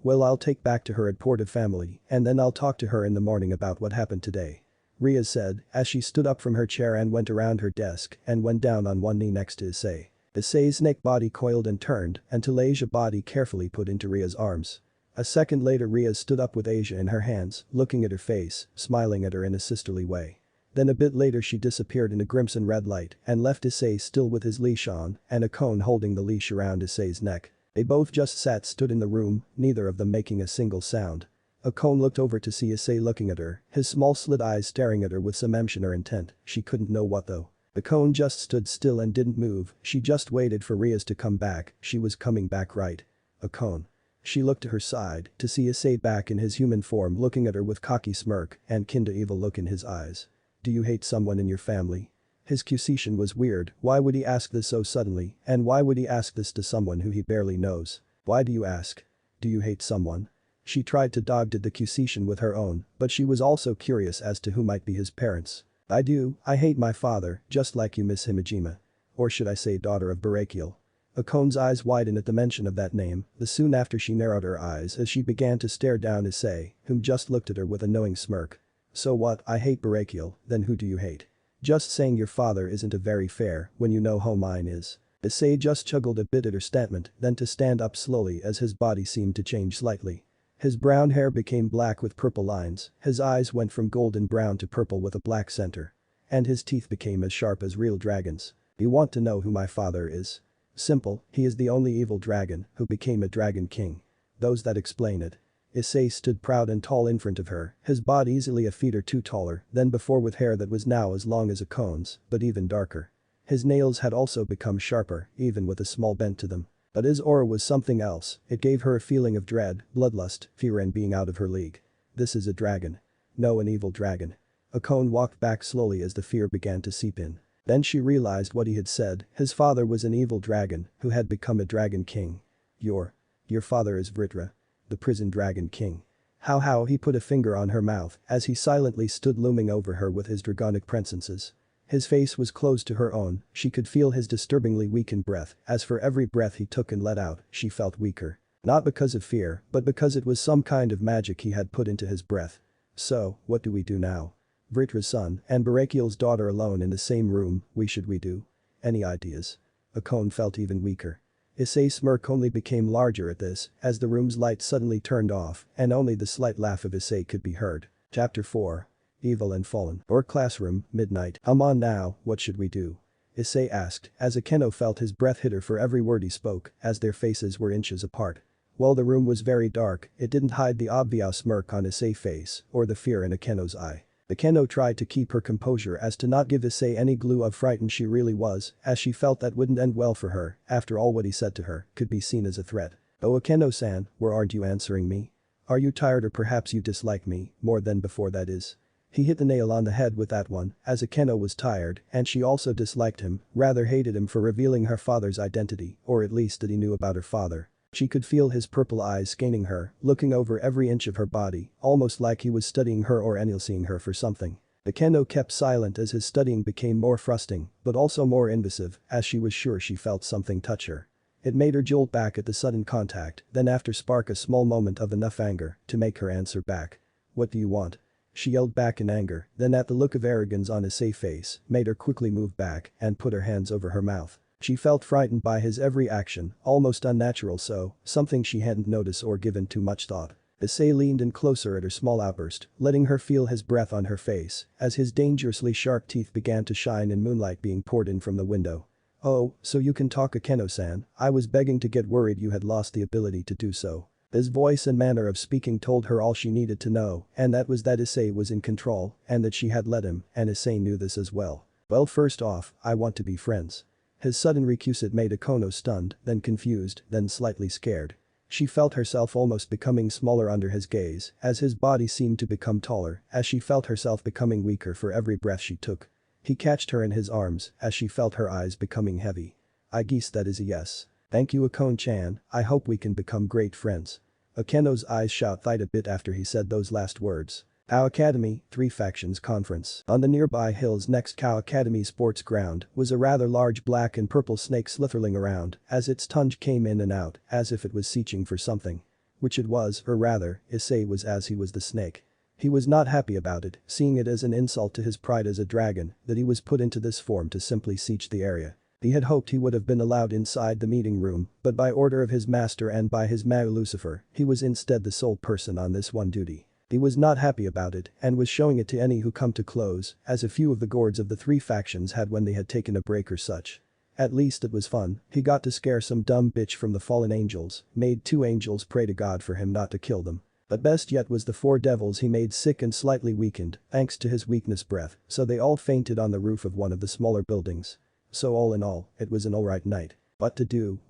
Well, I'll take back to her at Port of Family, and then I'll talk to her in the morning about what happened today. Rias said, as she stood up from her chair and went around her desk and went down on one knee next to Issei. Issei's neck body coiled and turned until Asia's body carefully put into Ria's arms. A second later Rias stood up with Asia in her hands, looking at her face, smiling at her in a sisterly way. Then a bit later she disappeared in a crimson red light and left Issei still with his leash on and Akon holding the leash around Issei's neck. They both just stood in the room, neither of them making a single sound. Akon looked over to see Issei looking at her, his small slit eyes staring at her with some emotion or intent, she couldn't know what though. Akon just stood still and didn't move, she just waited for Rias to come back, she was coming back right. Akon. She looked to her side to see Issei back in his human form looking at her with cocky smirk and kinda evil look in his eyes. Do you hate someone in your family? His accusation was weird, why would he ask this so suddenly, and why would he ask this to someone who he barely knows? Why do you ask? Do you hate someone? She tried to dodge the accusation with her own, but she was also curious as to who might be his parents. I do, I hate my father, just like you Miss Himejima. Or should I say daughter of Barakiel. Akon's eyes widened at the mention of that name, but soon after she narrowed her eyes as she began to stare down Issei, whom just looked at her with a knowing smirk. So what, I hate Barakiel, then who do you hate? Just saying your father isn't a very fair when you know how mine is. Issei just chuckled a bit at her statement, then to stand up slowly as his body seemed to change slightly. His brown hair became black with purple lines, his eyes went from golden brown to purple with a black center. And his teeth became as sharp as real dragons. You want to know who my father is? Simple, he is the only evil dragon who became a dragon king. Those that explain it. Issei stood proud and tall in front of her, his body easily a feet or two taller than before with hair that was now as long as Akon's, but even darker. His nails had also become sharper, even with a small bent to them. But his aura was something else, it gave her a feeling of dread, bloodlust, fear and being out of her league. This is a dragon. No, an evil dragon. Akon walked back slowly as the fear began to seep in. Then she realized what he had said, his father was an evil dragon who had become a dragon king. Your father is Vritra. The prison dragon king. How he put a finger on her mouth as he silently stood looming over her with his dragonic presences. His face was close to her own, she could feel his disturbingly weakened breath, as for every breath he took and let out, she felt weaker. Not because of fear, but because it was some kind of magic he had put into his breath. So, what do we do now? Vritra's son and Barakiel's daughter alone in the same room, we do? Any ideas? Akon felt even weaker. Issei's smirk only became larger at this, as the room's light suddenly turned off, and only the slight laugh of Issei could be heard. Chapter 4. Evil and Fallen. Or classroom, midnight. Come on now, what should we do? Issei asked, as Akeno felt his breath hit her for every word he spoke, as their faces were inches apart. While the room was very dark, it didn't hide the obvious smirk on Issei's face, or the fear in Akeno's eye. Akeno tried to keep her composure as to not give Issei any clue of frightened she really was, as she felt that wouldn't end well for her, after all what he said to her could be seen as a threat. "Oh Akeno-san, where aren't you answering me? Are you tired or perhaps you dislike me more than before, that is?" He hit the nail on the head with that one, as Akeno was tired and she also disliked him, rather hated him for revealing her father's identity, or at least that he knew about her father. She could feel his purple eyes scanning her, looking over every inch of her body, almost like he was studying her or analyzing her for something. Akeno kept silent as his studying became more frustrating, but also more invasive, as she was sure she felt something touch her. It made her jolt back at the sudden contact, then after spark a small moment of enough anger to make her answer back. "What do you want?" She yelled back in anger, then at the look of arrogance on Issei's face, made her quickly move back and put her hands over her mouth. She felt frightened by his every action, almost unnatural so, something she hadn't noticed or given too much thought. Issei leaned in closer at her small outburst, letting her feel his breath on her face, as his dangerously sharp teeth began to shine in moonlight being poured in from the window. "Oh, so you can talk Akeno-san, I was beginning to get worried you had lost the ability to do so." His voice and manner of speaking told her all she needed to know, and that was that Issei was in control, and that she had let him, and Issei knew this as well. "Well, first off, I want to be friends." His sudden recusat made Akeno stunned, then confused, then slightly scared. She felt herself almost becoming smaller under his gaze, as his body seemed to become taller, as she felt herself becoming weaker for every breath she took. He catched her in his arms, as she felt her eyes becoming heavy. "I guess that is a yes. Thank you Akone-chan, I hope we can become great friends." Akeno's eyes shot tight a bit after he said those last words. Kao Academy, 3 Factions Conference. On the nearby hills next Kao Academy sports ground was a rather large black and purple snake slithering around as its tongue came in and out as if it was searching for something. Which it was, or rather, Issei was as he was the snake. He was not happy about it, seeing it as an insult to his pride as a dragon that he was put into this form to simply siege the area. He had hoped he would have been allowed inside the meeting room, but by order of his master and by his Mao Lucifer, he was instead the sole person on this one duty. He was not happy about it and was showing it to any who come to close, as a few of the gourds of the 3 factions had when they had taken a break or such. At least it was fun, he got to scare some dumb bitch from the fallen angels, made 2 angels pray to God for him not to kill them. But best yet was the 4 devils he made sick and slightly weakened, thanks to his weakness breath, so they all fainted on the roof of one of the smaller buildings. So all in all, it was an alright night. What to do?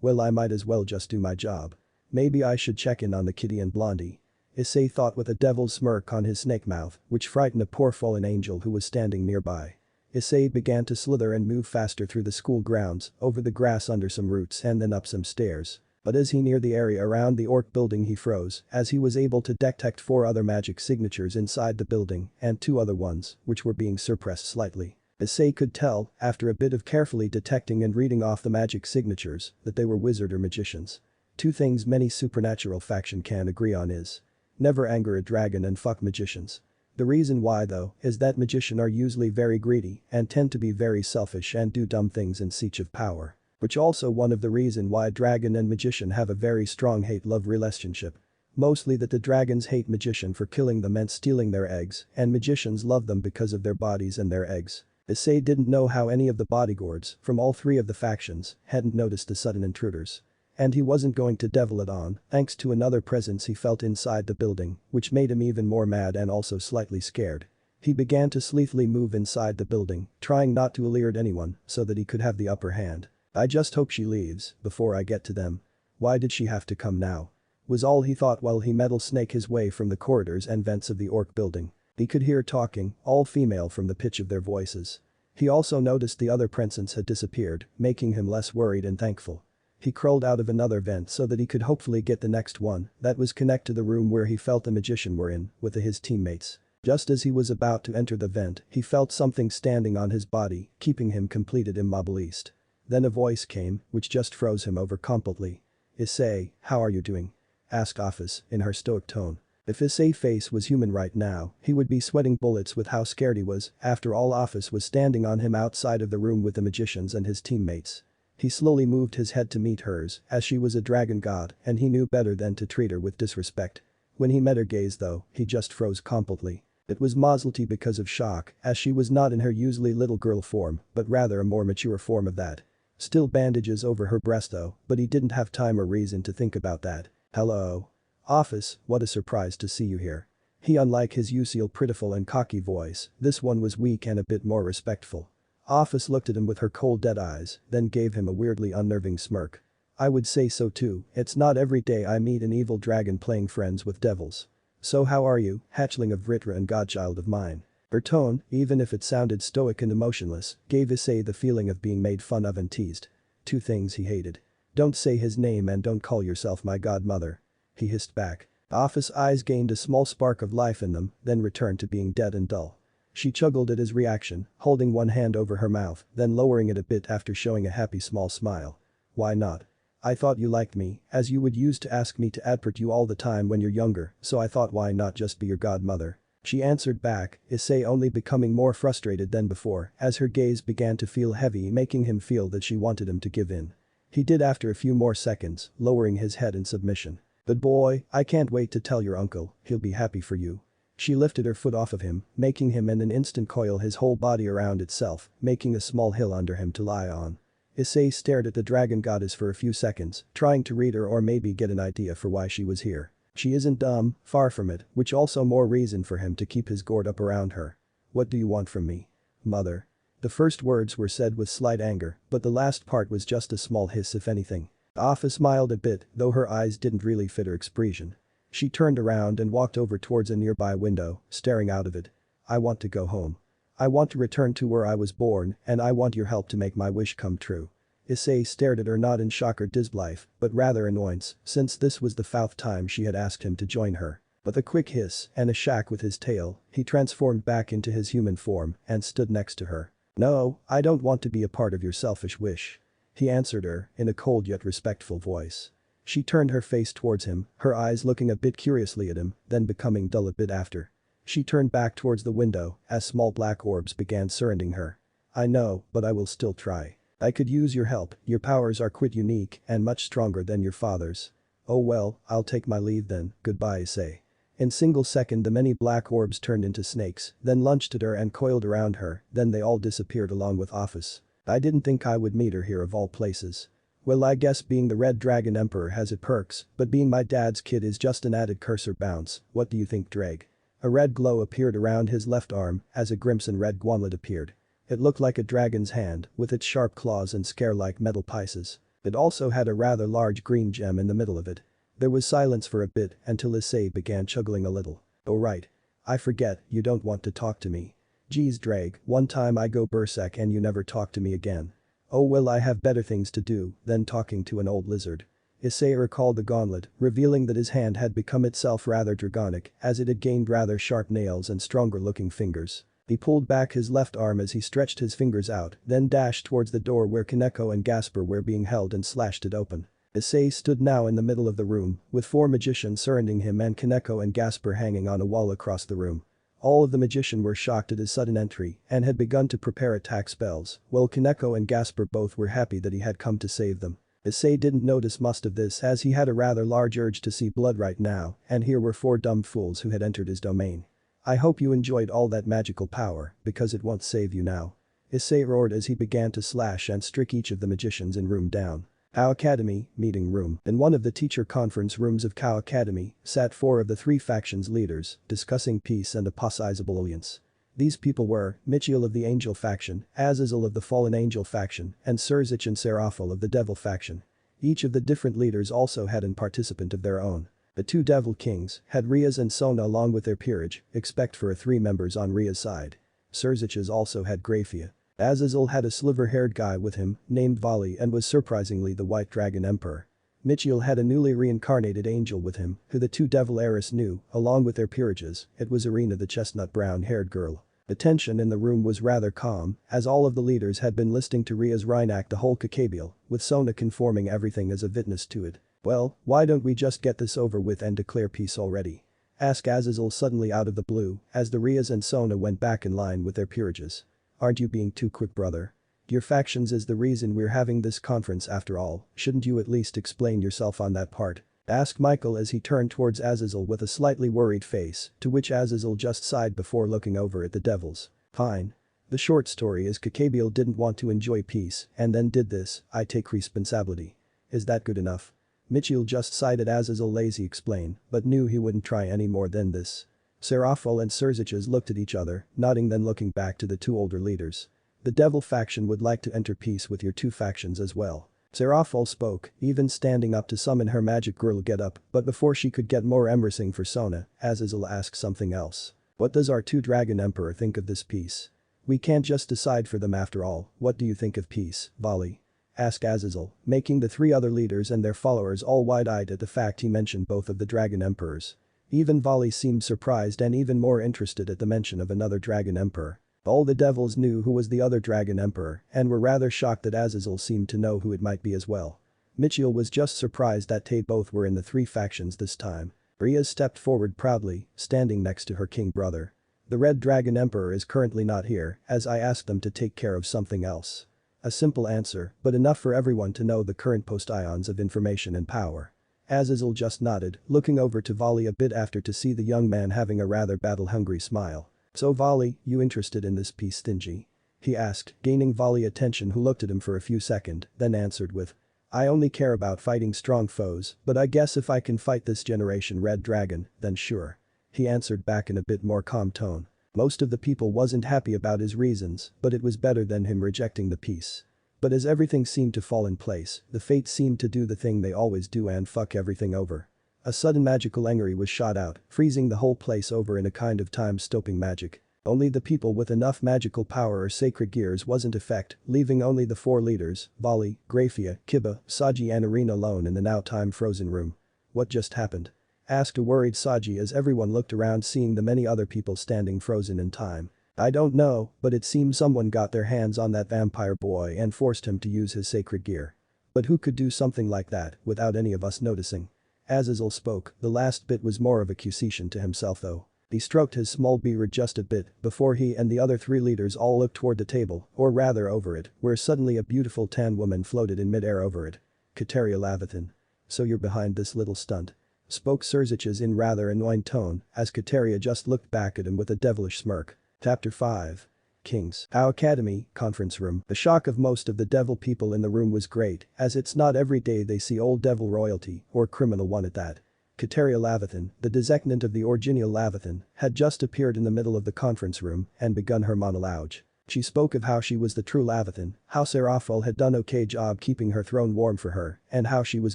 Well, I might as well just do my job. Maybe I should check in on the kitty and Blondie. Issei thought with a devil's smirk on his snake mouth, which frightened a poor fallen angel who was standing nearby. Issei began to slither and move faster through the school grounds, over the grass under some roots and then up some stairs. But as he neared the area around the orc building he froze, as he was able to detect 4 other magic signatures inside the building and 2 other ones, which were being suppressed slightly. Issei could tell, after a bit of carefully detecting and reading off the magic signatures, that they were wizard or magicians. 2 things many supernatural faction can agree on is: never anger a dragon and fuck magicians. The reason why though, is that magicians are usually very greedy and tend to be very selfish and do dumb things in search of power. Which also one of the reason why dragon and magician have a very strong hate-love relationship. Mostly that the dragons hate magician for killing them and stealing their eggs, and magicians love them because of their bodies and their eggs. Issei didn't know how any of the bodyguards, from all 3 of the factions, hadn't noticed the sudden intruders. And he wasn't going to devil it on, thanks to another presence he felt inside the building, which made him even more mad and also slightly scared. He began to sleepily move inside the building, trying not to alert anyone, so that he could have the upper hand. I just hope she leaves, before I get to them. Why did she have to come now? Was all he thought while he metal snake his way from the corridors and vents of the orc building. He could hear talking, all female from the pitch of their voices. He also noticed the other presence had disappeared, making him less worried and thankful. He crawled out of another vent so that he could hopefully get the next one that was connect to the room where he felt the magician were in, with his teammates. Just as he was about to enter the vent, he felt something standing on his body, keeping him completed immobilized. Then a voice came, which just froze him over completely. "Issei, how are you doing?" asked Office, in her stoic tone. If Issei's face was human right now, he would be sweating bullets with how scared he was, after all Office was standing on him outside of the room with the magicians and his teammates. He slowly moved his head to meet hers, as she was a dragon god, and he knew better than to treat her with disrespect. When he met her gaze though, he just froze completely. It was mauslety because of shock, as she was not in her usually little girl form, but rather a more mature form of that. Still bandages over her breast though, but he didn't have time or reason to think about that. "Hello. Office, what a surprise to see you here." He, unlike his usual prettiful and cocky voice, this one was weak and a bit more respectful. Office looked at him with her cold dead eyes, then gave him a weirdly unnerving smirk. I would say so too, it's not every day I meet an evil dragon playing friends with devils. So how are you, hatchling of Vritra and godchild of mine? Her tone, even if it sounded stoic and emotionless, gave Issei the feeling of being made fun of and teased. Two things he hated. Don't say his name and don't call yourself my godmother. He hissed back. Office's eyes gained a small spark of life in them, then returned to being dead and dull. She chuckled at his reaction, holding one hand over her mouth, then lowering it a bit after showing a happy small smile. Why not? I thought you liked me, as you would used to ask me to adpert you all the time when you're younger, so I thought why not just be your godmother. She answered back, Issei only becoming more frustrated than before as her gaze began to feel heavy, making him feel that she wanted him to give in. He did after a few more seconds, lowering his head in submission. But boy, I can't wait to tell your uncle, he'll be happy for you. She lifted her foot off of him, making him in an instant coil his whole body around itself, making a small hill under him to lie on. Issei stared at the dragon goddess for a few seconds, trying to read her or maybe get an idea for why she was here. She isn't dumb, far from it, which also more reason for him to keep his gourd up around her. What do you want from me? Mother. The first words were said with slight anger, but the last part was just a small hiss if anything. Afa smiled a bit, though her eyes didn't really fit her expression. She turned around and walked over towards a nearby window, staring out of it. I want to go home. I want to return to where I was born, and I want your help to make my wish come true. Issei stared at her not in shock or disbelief, but rather annoyance, since this was the 5th time she had asked him to join her. With a quick hiss and a shack with his tail, he transformed back into his human form and stood next to her. No, I don't want to be a part of your selfish wish. He answered her in a cold yet respectful voice. She turned her face towards him, her eyes looking a bit curiously at him, then becoming dull a bit after. She turned back towards the window as small black orbs began surrounding her. I know, but I will still try. I could use your help, your powers are quite unique and much stronger than your father's. Oh well, I'll take my leave then, goodbye Issei. In single second the many black orbs turned into snakes, then lunged at her and coiled around her, then they all disappeared along with Office. I didn't think I would meet her here of all places. Well, I guess being the Red Dragon Emperor has its perks, but being my dad's kid is just an added cursor bounce. What do you think, Drake? A red glow appeared around his left arm as a crimson red gauntlet appeared. It looked like a dragon's hand with its sharp claws and scare-like metal pieces. It also had a rather large green gem in the middle of it. There was silence for a bit until Issei began chuckling a little. Oh right. I forget, you don't want to talk to me. Geez Drake, one time I go berserk and you never talk to me again. Oh well, I have better things to do than talking to an old lizard. Issei recalled the gauntlet, revealing that his hand had become itself rather draconic as it had gained rather sharp nails and stronger looking fingers. He pulled back his left arm as he stretched his fingers out, then dashed towards the door where Kaneko and Gasper were being held and slashed it open. Issei stood now in the middle of the room, with 4 magicians surrounding him and Kaneko and Gasper hanging on a wall across the room. All of the magicians were shocked at his sudden entry and had begun to prepare attack spells, while Kaneko and Gasper both were happy that he had come to save them. Issei didn't notice most of this as he had a rather large urge to see blood right now, and here were 4 dumb fools who had entered his domain. I hope you enjoyed all that magical power, because it won't save you now. Issei roared as he began to slash and strike each of the magicians in room down. Kao Academy, meeting room. In one of the teacher conference rooms of Kao Academy sat 4 of the 3 factions leaders, discussing peace and a possible alliance. These people were Michiel of the Angel faction, Azazel of the Fallen Angel faction, and Sirzechs and Seraphil of the Devil faction. Each of the different leaders also had a participant of their own. The 2 Devil Kings had Rias and Sona along with their peerage, except for 3 members on Ria's side. Sirzechs also had Grafia. Azazel had a silver-haired guy with him, named Vali, and was surprisingly the White Dragon Emperor. Michiel had a newly reincarnated angel with him, who the 2 Devil Heiress knew, along with their peerages. It was Irina, the chestnut brown-haired girl. The tension in the room was rather calm, as all of the leaders had been listening to Rias reenact the whole Kokabrial, with Sona conforming everything as a witness to it. Well, why don't we just get this over with and declare peace already? Asked Azazel suddenly out of the blue, as the Rias and Sona went back in line with their peerages. Aren't you being too quick, brother? Your factions is the reason we're having this conference after all, shouldn't you at least explain yourself on that part? Asked Michael as he turned towards Azazel with a slightly worried face, to which Azazel just sighed before looking over at the devils. Fine. The short story is Kokabrial didn't want to enjoy peace and then did this, I take responsibility. Is that good enough? Michiel just sighed at Azazel lazy explain, but knew he wouldn't try any more than this. Seraphol and Sirzechs looked at each other, nodding then looking back to the two older leaders. The devil faction would like to enter peace with your two factions as well. Seraphol spoke, even standing up to summon her magic girl getup, but before she could get more embarrassing for Sona, Azazel asked something else. What does our two dragon emperor think of this peace? We can't just decide for them after all, what do you think of peace, Vali? Asked Azazel, making the three other leaders and their followers all wide-eyed at the fact he mentioned both of the dragon emperors. Even Vali seemed surprised and even more interested at the mention of another dragon emperor. All the devils knew who was the other dragon emperor and were rather shocked that Azazel seemed to know who it might be as well. Michiel was just surprised that they both were in the three factions this time. Rias stepped forward proudly, standing next to her king brother. The red dragon emperor is currently not here, as I asked them to take care of something else. A simple answer, but enough for everyone to know the current post-ions of information and power. Azazel just nodded, looking over to Vali a bit after to see the young man having a rather battle-hungry smile. So Vali, you interested in this piece stingy? He asked, gaining Vali attention who looked at him for a few seconds, then answered with. I only care about fighting strong foes, but I guess if I can fight this generation red dragon, then sure. He answered back in a bit more calm tone. Most of the people wasn't happy about his reasons, but it was better than him rejecting the peace. But as everything seemed to fall in place, the fates seemed to do the thing they always do and fuck everything over. A sudden magical angry was shot out, freezing the whole place over in a kind of time-stopping magic. Only the people with enough magical power or sacred gears wasn't effect, leaving only the four leaders, Vali, Grafia, Kiba, Saji and Arena alone in the now time-frozen room. What just happened? Asked a worried Saji as everyone looked around seeing the many other people standing frozen in time. I don't know, but it seems someone got their hands on that vampire boy and forced him to use his sacred gear. But who could do something like that without any of us noticing? Azazel spoke, the last bit was more of a accusation to himself though. He stroked his small beard just a bit before he and the other three leaders all looked toward the table, or rather over it, where suddenly a beautiful tan woman floated in mid-air over it. Kateria Lavathan. So you're behind this little stunt? Spoke Sirzechs in rather annoying tone as Kateria just looked back at him with a devilish smirk. Chapter 5. Kings. Our Academy, conference room. The shock of most of the devil people in the room was great, as it's not every day they see old devil royalty, or criminal one at that. Kateria Lavathan, the designant of the original Lavathan, had just appeared in the middle of the conference room and begun her monologue. She spoke of how she was the true Lavathan, how Seraphol had done okay job keeping her throne warm for her, and how she was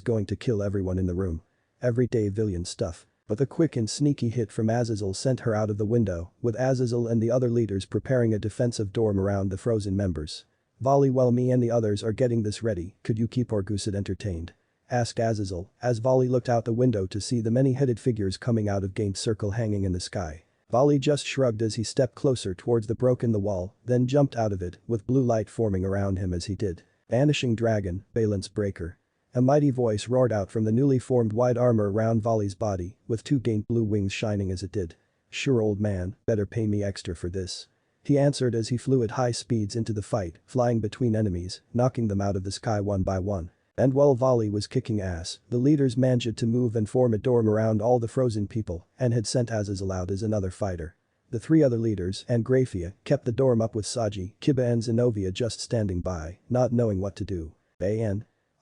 going to kill everyone in the room. Everyday villain stuff. But the quick and sneaky hit from Azazel sent her out of the window, with Azazel and the other leaders preparing a defensive dorm around the frozen members. Vali, while me and the others are getting this ready, could you keep our goose entertained? Asked Azazel, as Vali looked out the window to see the many-headed figures coming out of Gain's circle hanging in the sky. Vali just shrugged as he stepped closer towards the brook in the wall, then jumped out of it, with blue light forming around him as he did. Vanishing dragon, balance breaker. A mighty voice roared out from the newly formed white armor around Vali's body, with two gained blue wings shining as it did. Sure old man, better pay me extra for this. He answered as he flew at high speeds into the fight, flying between enemies, knocking them out of the sky one by one. And while Vali was kicking ass, the leaders managed to move and form a dorm around all the frozen people and had sent Azazel out as another fighter. The three other leaders and Grafia kept the dorm up with Saji, Kiba and Zenobia just standing by, not knowing what to do.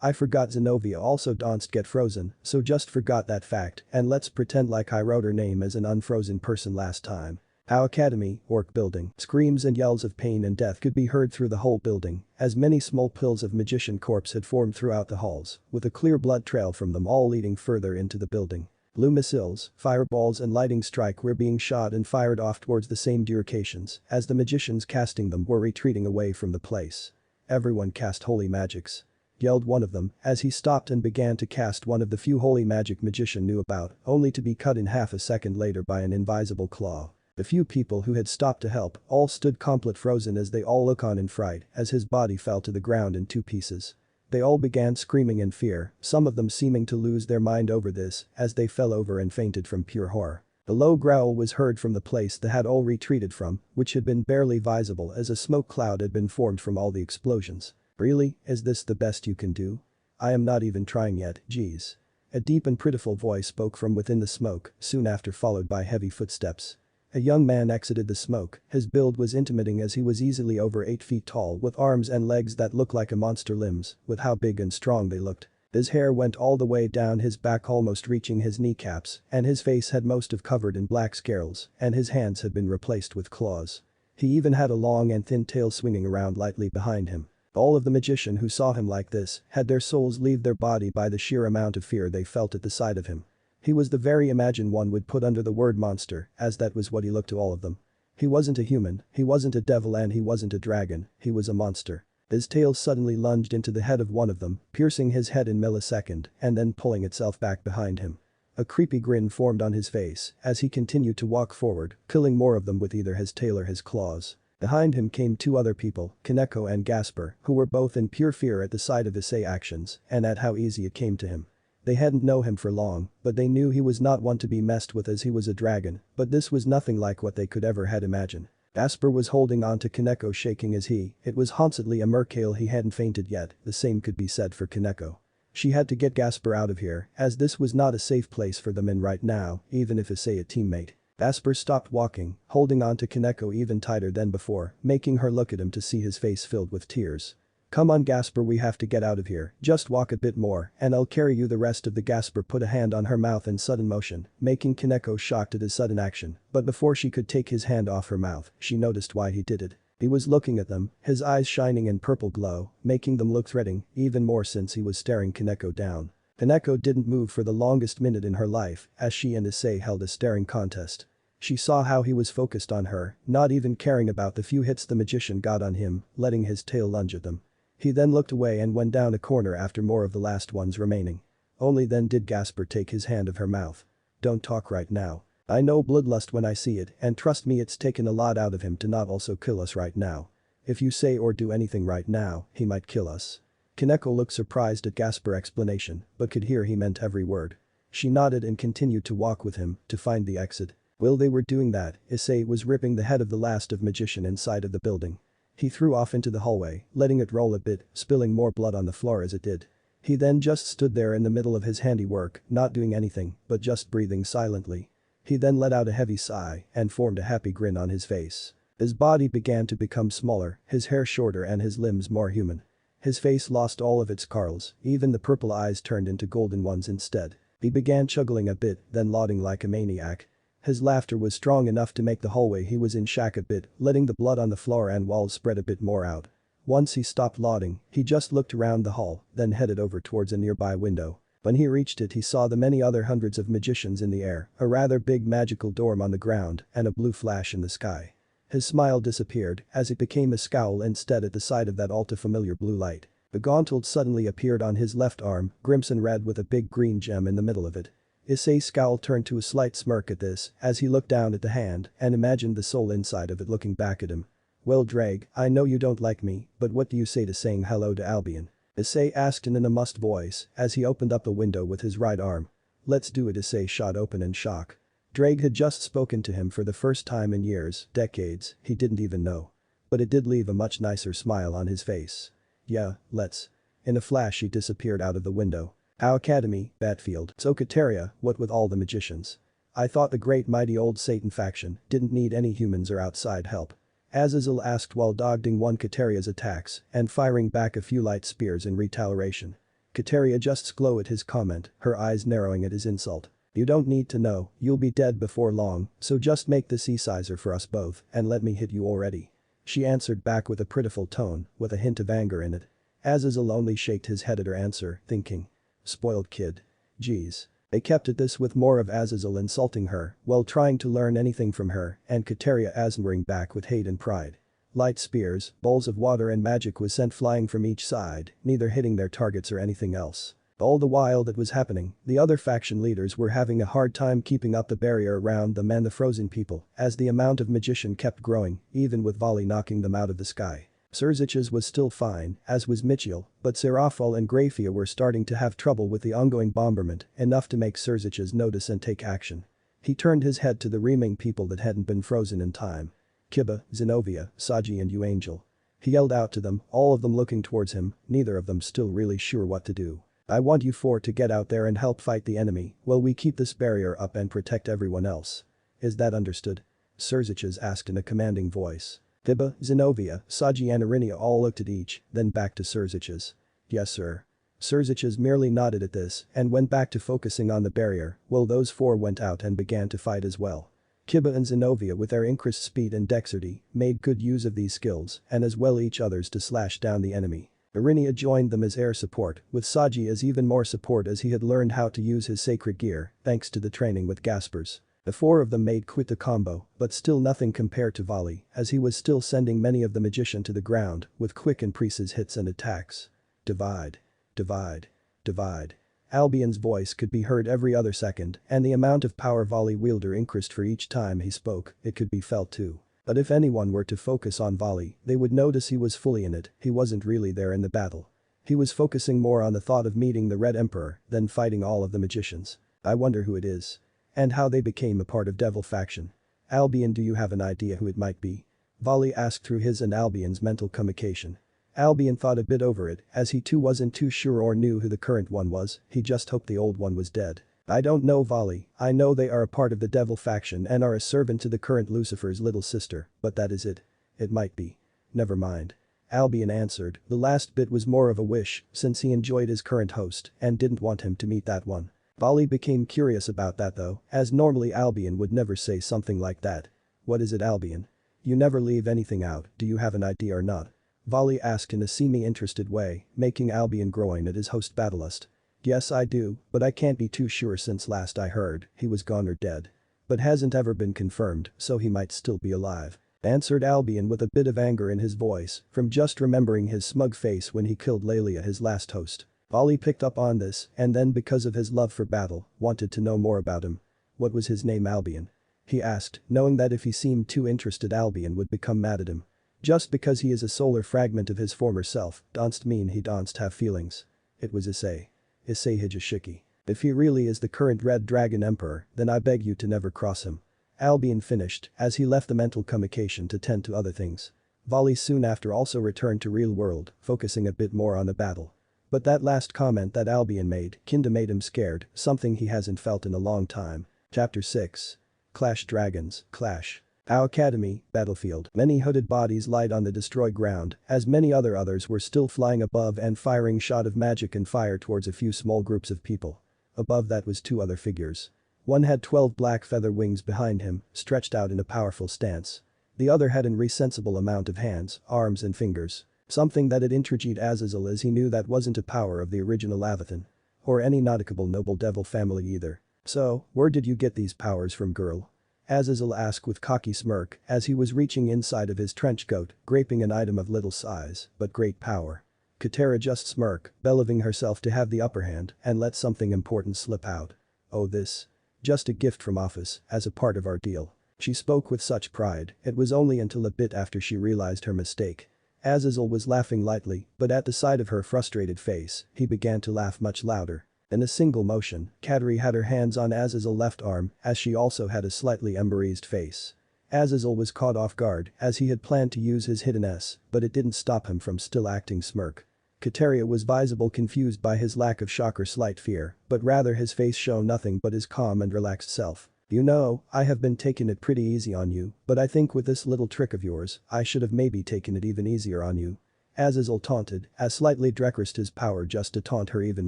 I forgot Zenobia also danced get frozen, so just forgot that fact and let's pretend like I wrote her name as an unfrozen person last time. Our Academy, Orc building. Screams and yells of pain and death could be heard through the whole building, as many small pills of magician corpse had formed throughout the halls, with a clear blood trail from them all leading further into the building. Blue missiles, fireballs and lightning strike were being shot and fired off towards the same directions, as the magicians casting them were retreating away from the place. Everyone cast holy magics. Yelled one of them, as he stopped and began to cast one of the few holy magic magician knew about, only to be cut in half a second later by an invisible claw. The few people who had stopped to help all stood complete frozen as they all look on in fright as his body fell to the ground in two pieces. They all began screaming in fear, some of them seeming to lose their mind over this as they fell over and fainted from pure horror. A low growl was heard from the place they had all retreated from, which had been barely visible as a smoke cloud had been formed from all the explosions. Really, is this the best you can do? I am not even trying yet, geez. A deep and pitiful voice spoke from within the smoke, soon after followed by heavy footsteps. A young man exited the smoke, his build was intimidating as he was easily over 8 feet tall with arms and legs that looked like a monster limbs, with how big and strong they looked. His hair went all the way down his back almost reaching his kneecaps, and his face had most of covered in black scales, and his hands had been replaced with claws. He even had a long and thin tail swinging around lightly behind him. All of the magician who saw him like this had their souls leave their body by the sheer amount of fear they felt at the sight of him. He was the very imagine one would put under the word monster, as that was what he looked to all of them. He wasn't a human, he wasn't a devil, and he wasn't a dragon, he was a monster. His tail suddenly lunged into the head of one of them, piercing his head in millisecond and then pulling itself back behind him. A creepy grin formed on his face as he continued to walk forward, killing more of them with either his tail or his claws. Behind him came two other people, Kaneko and Gasper, who were both in pure fear at the sight of Issei actions and at how easy it came to him. They hadn't known him for long, but they knew he was not one to be messed with as he was a dragon, but this was nothing like what they could ever had imagined. Gasper was holding on to Kaneko, shaking as it was hauntingly a mercale he hadn't fainted yet, the same could be said for Kaneko. She had to get Gasper out of here, as this was not a safe place for them in right now, even if Issei a teammate. Gasper stopped walking, holding on to Kaneko even tighter than before, making her look at him to see his face filled with tears. "Come on Gasper, we have to get out of here, just walk a bit more and I'll carry you the rest of the." Gasper put a hand on her mouth in sudden motion, making Kaneko shocked at his sudden action, but before she could take his hand off her mouth, she noticed why he did it. He was looking at them, his eyes shining in purple glow, making them look threatening, even more since he was staring Kaneko down. Kaneko didn't move for the longest minute in her life as she and Issei held a staring contest. She saw how he was focused on her, not even caring about the few hits the magician got on him, letting his tail lunge at them. He then looked away and went down a corner after more of the last ones remaining. Only then did Gasper take his hand of her mouth. "Don't talk right now. I know bloodlust when I see it, and trust me, it's taken a lot out of him to not also kill us right now. If you say or do anything right now, he might kill us." Kaneko looked surprised at Gasper's explanation, but could hear he meant every word. She nodded and continued to walk with him to find the exit. While they were doing that, Issei was ripping the head of the last of magician inside of the building. He threw off into the hallway, letting it roll a bit, spilling more blood on the floor as it did. He then just stood there in the middle of his handiwork, not doing anything, but just breathing silently. He then let out a heavy sigh and formed a happy grin on his face. His body began to become smaller, his hair shorter and his limbs more human. His face lost all of its curls, even the purple eyes turned into golden ones instead. He began chuckling a bit, then lauding like a maniac. His laughter was strong enough to make the hallway he was in shake a bit, letting the blood on the floor and walls spread a bit more out. Once he stopped lauding, he just looked around the hall, then headed over towards a nearby window. When he reached it, he saw the many other hundreds of magicians in the air, a rather big magical dorm on the ground, and a blue flash in the sky. His smile disappeared as it became a scowl instead at the sight of that all too familiar blue light. The gauntlet suddenly appeared on his left arm, crimson red with a big green gem in the middle of it. Issei's scowl turned to a slight smirk at this as he looked down at the hand and imagined the soul inside of it looking back at him. "Well Drake, I know you don't like me, but what do you say to saying hello to Albion?" Issei asked in an amused voice as he opened up the window with his right arm. "Let's do it." Issei shot open in shock. Drake had just spoken to him for the first time in years, decades, he didn't even know. But it did leave a much nicer smile on his face. "Yeah, let's." In a flash he disappeared out of the window. "Our academy, Batfield." "So Kateria, what with all the magicians? I thought the great mighty old Satan faction didn't need any humans or outside help." Azazel asked while dodging one Kateria's attacks and firing back a few light spears in retaliation. Kateria just glow at his comment, her eyes narrowing at his insult. "You don't need to know, you'll be dead before long, so just make this e-sizer for us both and let me hit you already." She answered back with a pitiful tone, with a hint of anger in it. Azazel only shaked his head at her answer, thinking. Spoiled kid. Geez. They kept at this with more of Azazel insulting her while trying to learn anything from her and Kateria answering back with hate and pride. Light spears, bowls of water and magic was sent flying from each side, neither hitting their targets or anything else. All the while that was happening, the other faction leaders were having a hard time keeping up the barrier around them and the frozen people as the amount of magician kept growing, even with volley knocking them out of the sky. Sirzechs was still fine, as was Michiel, but Serafal and Grafia were starting to have trouble with the ongoing bombardment, enough to make Sirzechs notice and take action. He turned his head to the remaining people that hadn't been frozen in time. Kiba, Zenobia, Saji and Uangel. He yelled out to them, all of them looking towards him, neither of them still really sure what to do. "I want you four to get out there and help fight the enemy while we keep this barrier up and protect everyone else. Is that understood?" Sirzechs asked in a commanding voice. Kiba, Zenobia, Saji and Arinia all looked at each, then back to Sirzechs. "Yes sir." Sirzechs merely nodded at this and went back to focusing on the barrier while those four went out and began to fight as well. Kiba and Zenobia with their increased speed and dexterity made good use of these skills and as well each others to slash down the enemy. Irinia joined them as air support, with Sanji as even more support as he had learned how to use his sacred gear thanks to the training with Gaspers. The four of them made quite a combo, but still nothing compared to Volley, as he was still sending many of the magician to the ground with quick and precise hits and attacks. Divide. Divide. Divide. Albion's voice could be heard every other second, and the amount of power Volley wielder increased for each time he spoke, it could be felt too. But if anyone were to focus on Volley, they would notice he was fully in it, he wasn't really there in the battle. He was focusing more on the thought of meeting the Red Emperor than fighting all of the magicians. I wonder who it is. And how they became a part of Devil Faction. Albion, do you have an idea who it might be? Volley asked through his and Albion's mental communication. Albion thought a bit over it, as he too wasn't too sure or knew who the current one was, he just hoped the old one was dead. I don't know, Volley, I know they are a part of the Devil Faction and are a servant to the current Lucifer's little sister, but that is it. It might be. Never mind. Albion answered, the last bit was more of a wish since he enjoyed his current host and didn't want him to meet that one. Volley became curious about that though, as normally Albion would never say something like that. What is it, Albion? You never leave anything out, do you have an idea or not? Volley asked in a semi-interested way, making Albion groan at his host Battlelust. Yes I do, but I can't be too sure since last I heard, he was gone or dead. But hasn't ever been confirmed, so he might still be alive. Answered Albion with a bit of anger in his voice, from just remembering his smug face when he killed Lelia, his last host. Volley picked up on this, and then because of his love for battle, wanted to know more about him. What was his name, Albion? He asked, knowing that if he seemed too interested Albion would become mad at him. Just because he is a solar fragment of his former self, doesn't mean he doesn't have feelings. It was Issei. Issei Hijishiki. If he really is the current Red Dragon Emperor, then I beg you to never cross him. Albion finished, as he left the mental communication to tend to other things. Volley soon after also returned to real world, focusing a bit more on the battle. But that last comment that Albion made kinda made him scared, something he hasn't felt in a long time. Chapter 6. Clash Dragons, Clash. Our academy, battlefield. Many hooded bodies lied on the destroyed ground, as many others were still flying above and firing shot of magic and fire towards a few small groups of people. Above that was two other figures. One had 12 black feather wings behind him, stretched out in a powerful stance. The other had an insensible amount of hands, arms and fingers. Something that had intrigued Azazel as he knew that wasn't a power of the original Avathan. Or any nautical noble devil family either. So, where did you get these powers from, girl? Azazel asked with cocky smirk as he was reaching inside of his trench coat, graping an item of little size, but great power. Katara just smirked, believing herself to have the upper hand and let something important slip out. Oh, this? Just a gift from office, as a part of our deal. She spoke with such pride, it was only until a bit after she realized her mistake. Azazel was laughing lightly, but at the sight of her frustrated face, he began to laugh much louder. In a single motion, Katari had her hands on Azazel's left arm as she also had a slightly embarrassed face. Azazel was caught off guard as he had planned to use his hidden S, but it didn't stop him from still acting smirk. Kataria was visibly confused by his lack of shock or slight fear, but rather his face showed nothing but his calm and relaxed self. You know, I have been taking it pretty easy on you, but I think with this little trick of yours, I should have maybe taken it even easier on you. Azazel taunted, as slightly decreased his power just to taunt her even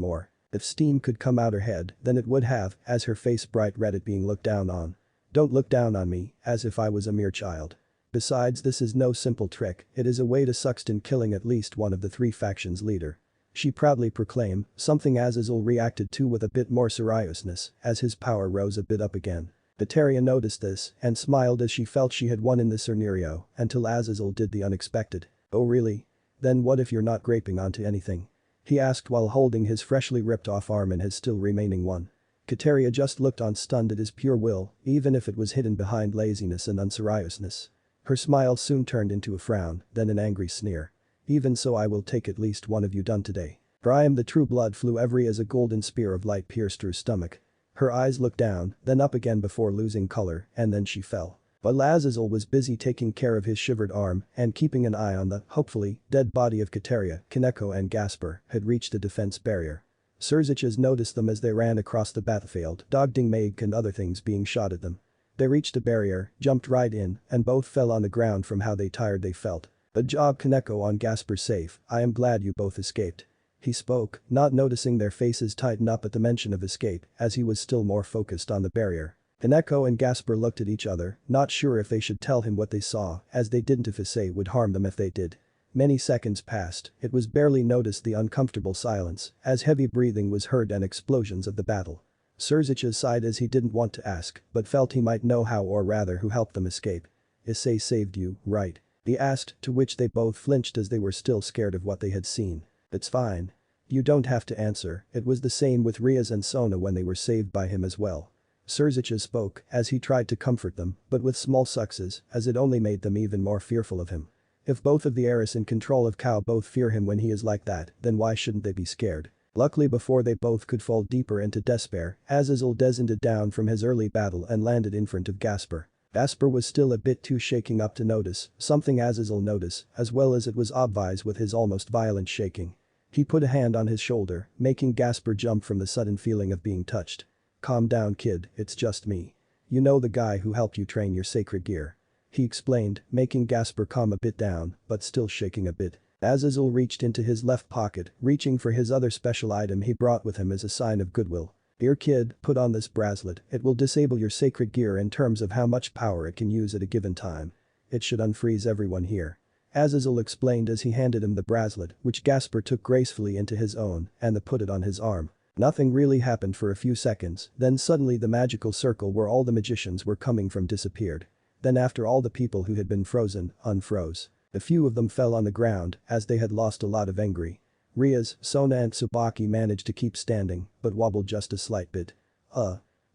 more. If steam could come out her head, then it would have, as her face bright red at being looked down on. Don't look down on me, as if I was a mere child. Besides, this is no simple trick, it is a way to succeed killing at least one of the three factions' leader. She proudly proclaimed, something Azazel reacted to with a bit more seriousness as his power rose a bit up again. Bataria noticed this and smiled as she felt she had won in this scenario until Azazel did the unexpected. Oh really? Then what if you're not graping onto anything? He asked while holding his freshly ripped off arm in his still remaining one. Kataria just looked on stunned at his pure will, even if it was hidden behind laziness and unseriousness. Her smile soon turned into a frown, then an angry sneer. Even so I will take at least one of you done today. For I am the true blood flew every as a golden spear of light pierced her stomach. Her eyes looked down, then up again before losing color, and then she fell. While Azazel was busy taking care of his shivered arm and keeping an eye on the, hopefully, dead body of Kataria, Kaneko and Gasper had reached the defense barrier. Sirzechs noticed them as they ran across the battlefield, dodging Meg and other things being shot at them. They reached the barrier, jumped right in, and both fell on the ground from how tired they felt. Good job Kaneko on Gasper's safe, I am glad you both escaped. he spoke, not noticing their faces tighten up at the mention of escape as he was still more focused on the barrier. Kaneko and Gasper looked at each other, not sure if they should tell him what they saw, as they didn't if Issei would harm them if they did. Many seconds passed, it was barely noticed the uncomfortable silence, as heavy breathing was heard and explosions of the battle. Sirzechs sighed as he didn't want to ask, but felt he might know how or rather who helped them escape. Issei saved you, right? He asked, to which they both flinched as they were still scared of what they had seen. It's fine. You don't have to answer, it was the same with Rias and Sona when they were saved by him as well. Sirzechs spoke, as he tried to comfort them, but with small successes, as it only made them even more fearful of him. If both of the heirs in control of Kao both fear him when he is like that, then why shouldn't they be scared? Luckily before they both could fall deeper into despair, Azazel descended down from his early battle and landed in front of Gasper. Gasper was still a bit too shaking up to notice, something Azazel noticed, as well as it was obvious with his almost violent shaking. He put a hand on his shoulder, making Gasper jump from the sudden feeling of being touched. Calm down kid, it's just me. You know the guy who helped you train your sacred gear. He explained, making Gasper calm a bit down, but still shaking a bit. Azazel reached into his left pocket, reaching for his other special item he brought with him as a sign of goodwill. Here kid, put on this bracelet, it will disable your sacred gear in terms of how much power it can use at a given time. It should unfreeze everyone here. Azazel explained as he handed him the bracelet, which Gasper took gracefully into his own and put it on his arm. Nothing really happened for a few seconds, then suddenly the magical circle where all the magicians were coming from disappeared. Then after all the people who had been frozen, unfroze. A few of them fell on the ground as they had lost a lot of angry. Rias, Sona and Tsubaki managed to keep standing, but wobbled just a slight bit.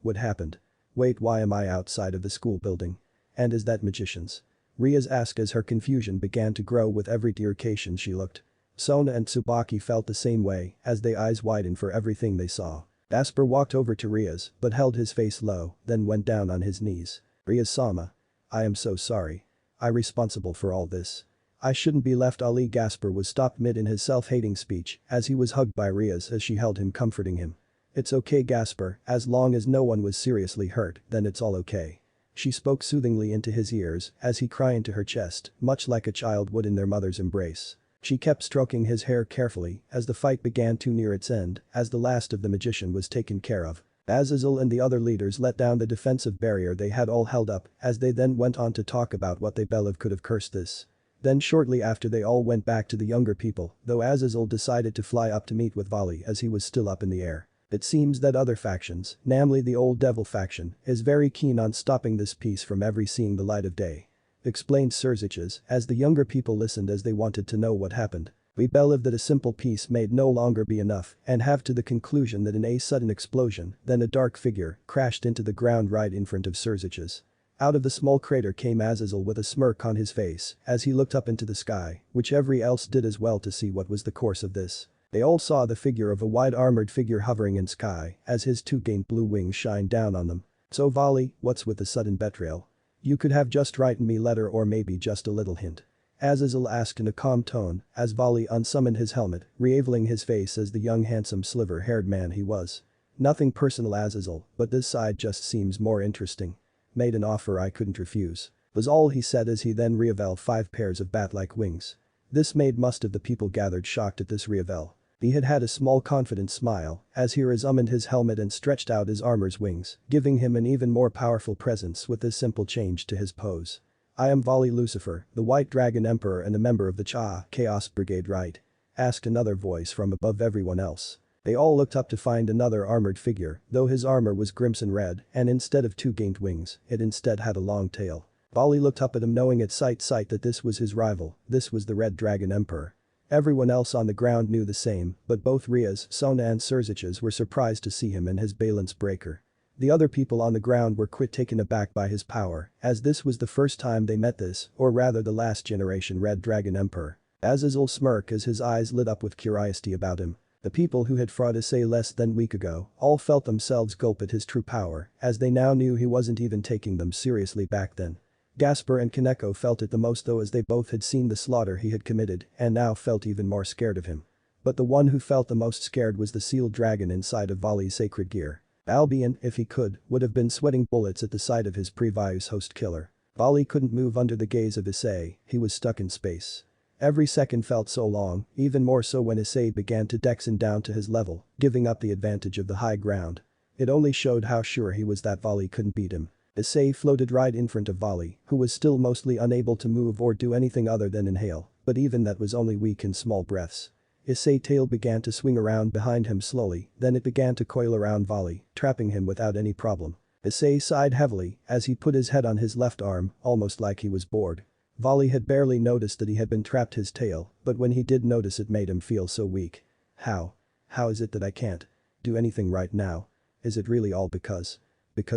What happened? Wait, why am I outside of the school building? And is that magicians? Rias asked as her confusion began to grow with every direction she looked. Sona and Tsubaki felt the same way as their eyes widened for everything they saw. Gasper walked over to Rias but held his face low, then went down on his knees. Rias-sama. I am so sorry. I'm responsible for all this. I shouldn't be left. Ali Gasper was stopped mid in his self-hating speech as he was hugged by Rias as she held him comforting him. It's okay Gasper, as long as no one was seriously hurt, then it's all okay. She spoke soothingly into his ears as he cried into her chest, much like a child would in their mother's embrace. She kept stroking his hair carefully as the fight began to near its end as the last of the magician was taken care of. Azazel and the other leaders let down the defensive barrier they had all held up as they then went on to talk about what they believe could have cursed this. Then shortly after they all went back to the younger people, though Azazel decided to fly up to meet with Vali as he was still up in the air. It seems that other factions, namely the Old Devil faction, is very keen on stopping this peace from ever seeing the light of day. Explained Sirzechs as the younger people listened as they wanted to know what happened. We believe that a simple peace may no longer be enough and have to the conclusion that in a sudden explosion, then a dark figure crashed into the ground right in front of Sirzechs. Out of the small crater came Azazel with a smirk on his face as he looked up into the sky, which everyone else did as well to see what was the course of this. They all saw the figure of a wide armored figure hovering in sky as his two gained blue wings shined down on them. So Vali, what's with the sudden betrayal? You could have just written me letter or maybe just a little hint. Azazel asked in a calm tone as Vali unsummoned his helmet, revealing his face as the young handsome sliver-haired man he was. Nothing personal Azazel, but this side just seems more interesting. Made an offer I couldn't refuse. Was all he said as he then revealed 5 pairs of bat-like wings. This made most of the people gathered shocked at this reveal. He had had a small confident smile as he resumed his helmet and stretched out his armor's wings, giving him an even more powerful presence with this simple change to his pose. I am Vali Lucifer, the White Dragon Emperor and a member of the Chaos Brigade, right? Asked another voice from above everyone else. They all looked up to find another armored figure, though his armor was crimson red and instead of 2 gained wings, it instead had a long tail. Vali looked up at him knowing at sight that this was his rival, this was the Red Dragon Emperor. Everyone else on the ground knew the same, but both Rias, Sona and Sirzechs were surprised to see him in his balance breaker. The other people on the ground were quite taken aback by his power, as this was the first time they met this, or rather the last generation Red Dragon Emperor. Azazel smirked as his eyes lit up with curiosity about him. The people who had fought Issei less than a week ago all felt themselves gulp at his true power, as they now knew he wasn't even taking them seriously back then. Gasper and Kaneko felt it the most though as they both had seen the slaughter he had committed and now felt even more scared of him. But the one who felt the most scared was the sealed dragon inside of Vali's sacred gear. Albion, if he could, would have been sweating bullets at the sight of his previous host killer. Vali couldn't move under the gaze of Issei, he was stuck in space. Every second felt so long, even more so when Issei began to descend down to his level, giving up the advantage of the high ground. It only showed how sure he was that Volley couldn't beat him. Issei floated right in front of Volley, who was still mostly unable to move or do anything other than inhale, but even that was only weak in small breaths. Issei's tail began to swing around behind him slowly, then it began to coil around Volley, trapping him without any problem. Issei sighed heavily as he put his head on his left arm, almost like he was bored. Volley had barely noticed that he had been trapped his tail, but when he did notice it made him feel so weak. How is it that I can't do anything right now? Is it really all because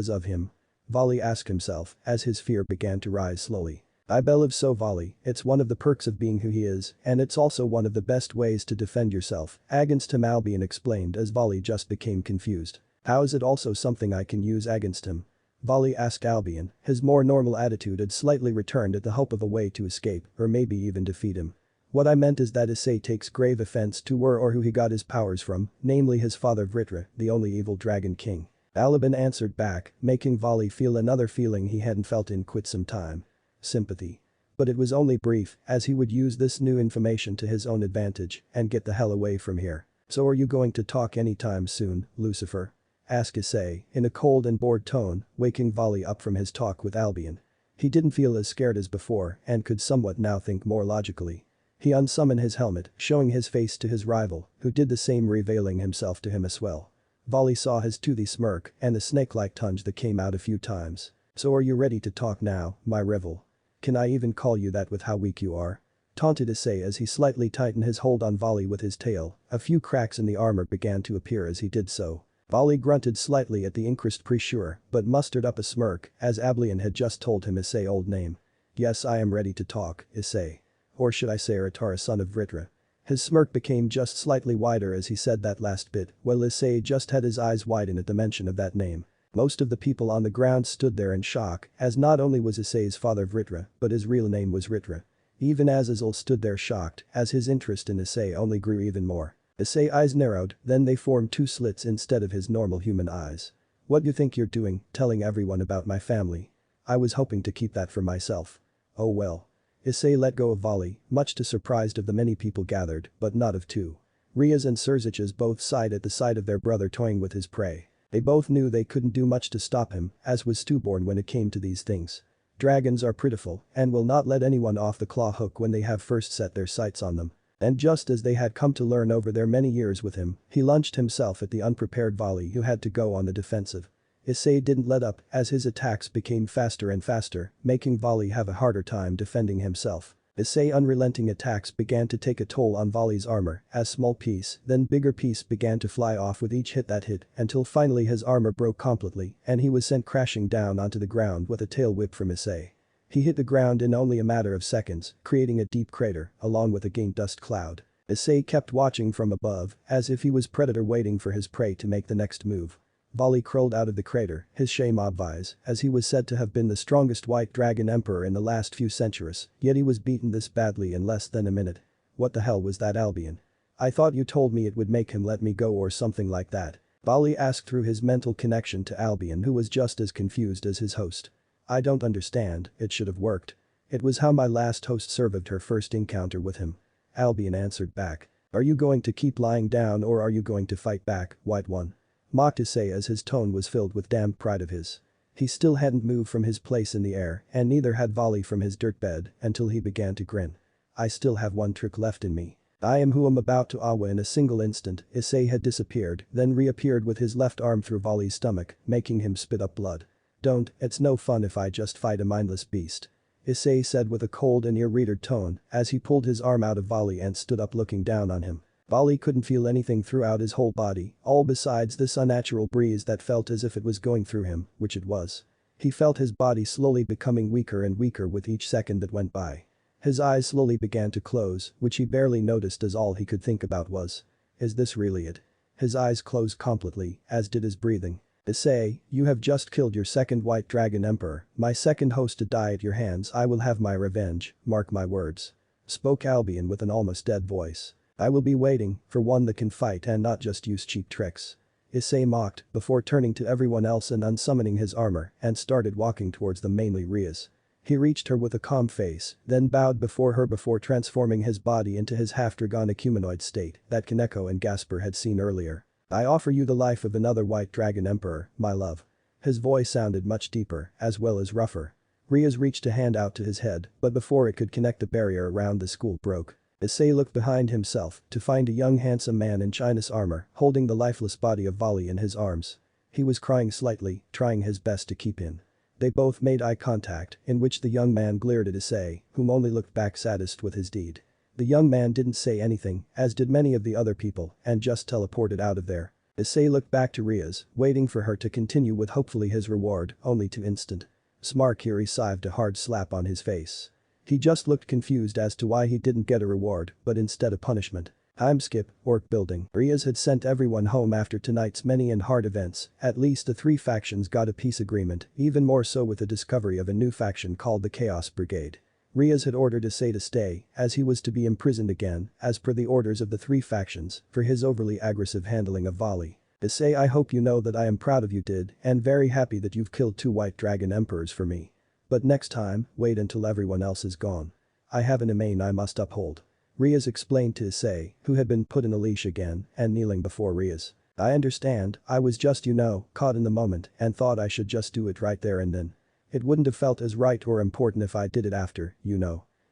of him? Volley asked himself as his fear began to rise slowly. I believe so, Volley, it's one of the perks of being who he is, and it's also one of the best ways to defend yourself against him, Albion explained as Volley just became confused. How is it also something I can use against him? Volley asked Albion, his more normal attitude had slightly returned at the hope of a way to escape or maybe even defeat him. What I meant is that Issei takes grave offense to where or who he got his powers from, namely his father Vritra, the only evil dragon king. Albion answered back, making Volley feel another feeling he hadn't felt in quite some time. Sympathy. But it was only brief, as he would use this new information to his own advantage and get the hell away from here. So are you going to talk anytime soon, Lucifer? Asked Issei, in a cold and bored tone, waking Volley up from his talk with Albion. He didn't feel as scared as before and could somewhat now think more logically. He unsummoned his helmet, showing his face to his rival, who did the same, revealing himself to him as well. Volley saw his toothy smirk and the snake-like tongue that came out a few times. So are you ready to talk now, my rival? Can I even call you that with how weak you are? Taunted Issei as he slightly tightened his hold on Volley with his tail. A few cracks in the armor began to appear as he did so. Volley grunted slightly at the increased pressure but mustered up a smirk as Albion had just told him Issei's old name. Yes, I am ready to talk, Issei. Or should I say Aratara, son of Vritra. His smirk became just slightly wider as he said that last bit, while Issei just had his eyes widen at the mention of that name. Most of the people on the ground stood there in shock as not only was Issei's father Vritra but his real name was Vritra. Even Azazel stood there shocked as his interest in Issei only grew even more. Issei's eyes narrowed, then they formed two slits instead of his normal human eyes. What do you think you're doing, telling everyone about my family? I was hoping to keep that for myself. Oh well. Issei let go of Volley, much to surprise of the many people gathered, but not of two. Rias and Sirzechs both sighed at the sight of their brother toying with his prey. They both knew they couldn't do much to stop him, as was stillborn when it came to these things. Dragons are pitiful and will not let anyone off the claw hook when they have first set their sights on them. And just as they had come to learn over their many years with him, he launched himself at the unprepared Volley who had to go on the defensive. Issei didn't let up as his attacks became faster and faster, making Volley have a harder time defending himself. Issei's unrelenting attacks began to take a toll on Volley's armor as small piece then bigger piece began to fly off with each hit that hit until finally his armor broke completely and he was sent crashing down onto the ground with a tail whip from Issei. He hit the ground in only a matter of seconds, creating a deep crater along with a gain dust cloud. Issei kept watching from above as if he was predator waiting for his prey to make the next move. Volley crawled out of the crater, his shame obvious, as he was said to have been the strongest white dragon emperor in the last few centuries, yet he was beaten this badly in less than a minute. What the hell was that, Albion? I thought you told me it would make him let me go or something like that. Volley asked through his mental connection to Albion, who was just as confused as his host. I don't understand, it should have worked. It was how my last host survived her first encounter with him. Albion answered back. Are you going to keep lying down or are you going to fight back, white one? Mocked Issei as his tone was filled with damned pride of his. He still hadn't moved from his place in the air and neither had Volley from his dirt bed until he began to grin. I still have one trick left in me. I am who I'm about to awa. In a single instant, Issei had disappeared, then reappeared with his left arm through Volley's stomach, making him spit up blood. Don't, it's no fun if I just fight a mindless beast. Issei said with a cold and irritated tone as he pulled his arm out of Volley and stood up looking down on him. Volley couldn't feel anything throughout his whole body, all besides this unnatural breeze that felt as if it was going through him, which it was. He felt his body slowly becoming weaker and weaker with each second that went by. His eyes slowly began to close, which he barely noticed as all he could think about was. Is this really it? His eyes closed completely, as did his breathing. Issei, you have just killed your second white dragon emperor, my second host to die at your hands. I will have my revenge, mark my words. Spoke Albion with an almost dead voice. I will be waiting for one that can fight and not just use cheap tricks. Issei mocked before turning to everyone else and unsummoning his armor and started walking towards them, mainly Rias. He reached her with a calm face, then bowed before her before transforming his body into his half-dragonic humanoid state that Kaneko and Gasper had seen earlier. I offer you the life of another white dragon emperor, my love. His voice sounded much deeper, as well as rougher. Rias reached a hand out to his head, but before it could connect the barrier around the school broke. Issei looked behind himself to find a young handsome man in China's armor holding the lifeless body of Volley in his arms. He was crying slightly, trying his best to keep in. They both made eye contact, in which the young man glared at Issei, whom only looked back saddest with his deed. The young man didn't say anything, as did many of the other people, and just teleported out of there. Issei looked back to Rias, waiting for her to continue with hopefully his reward, only to instant. Smart he received a hard slap on his face. He just looked confused as to why he didn't get a reward, but instead a punishment. Time skip, orc building. Rias had sent everyone home after tonight's many and hard events, at least the three factions got a peace agreement, even more so with the discovery of a new faction called the Chaos Brigade. Rias had ordered Issei to stay, as he was to be imprisoned again, as per the orders of the three factions, for his overly aggressive handling of Volley. Issei, I hope you know that I am proud of you did, and very happy that you've killed 2 white dragon emperors for me. But next time, wait until everyone else is gone. I have an domain I must uphold. Rias explained to Issei, who had been put in a leash again and kneeling before Rias. I understand, I was just caught in the moment and thought I should just do it right there and then. It wouldn't have felt as right or important if I did it after,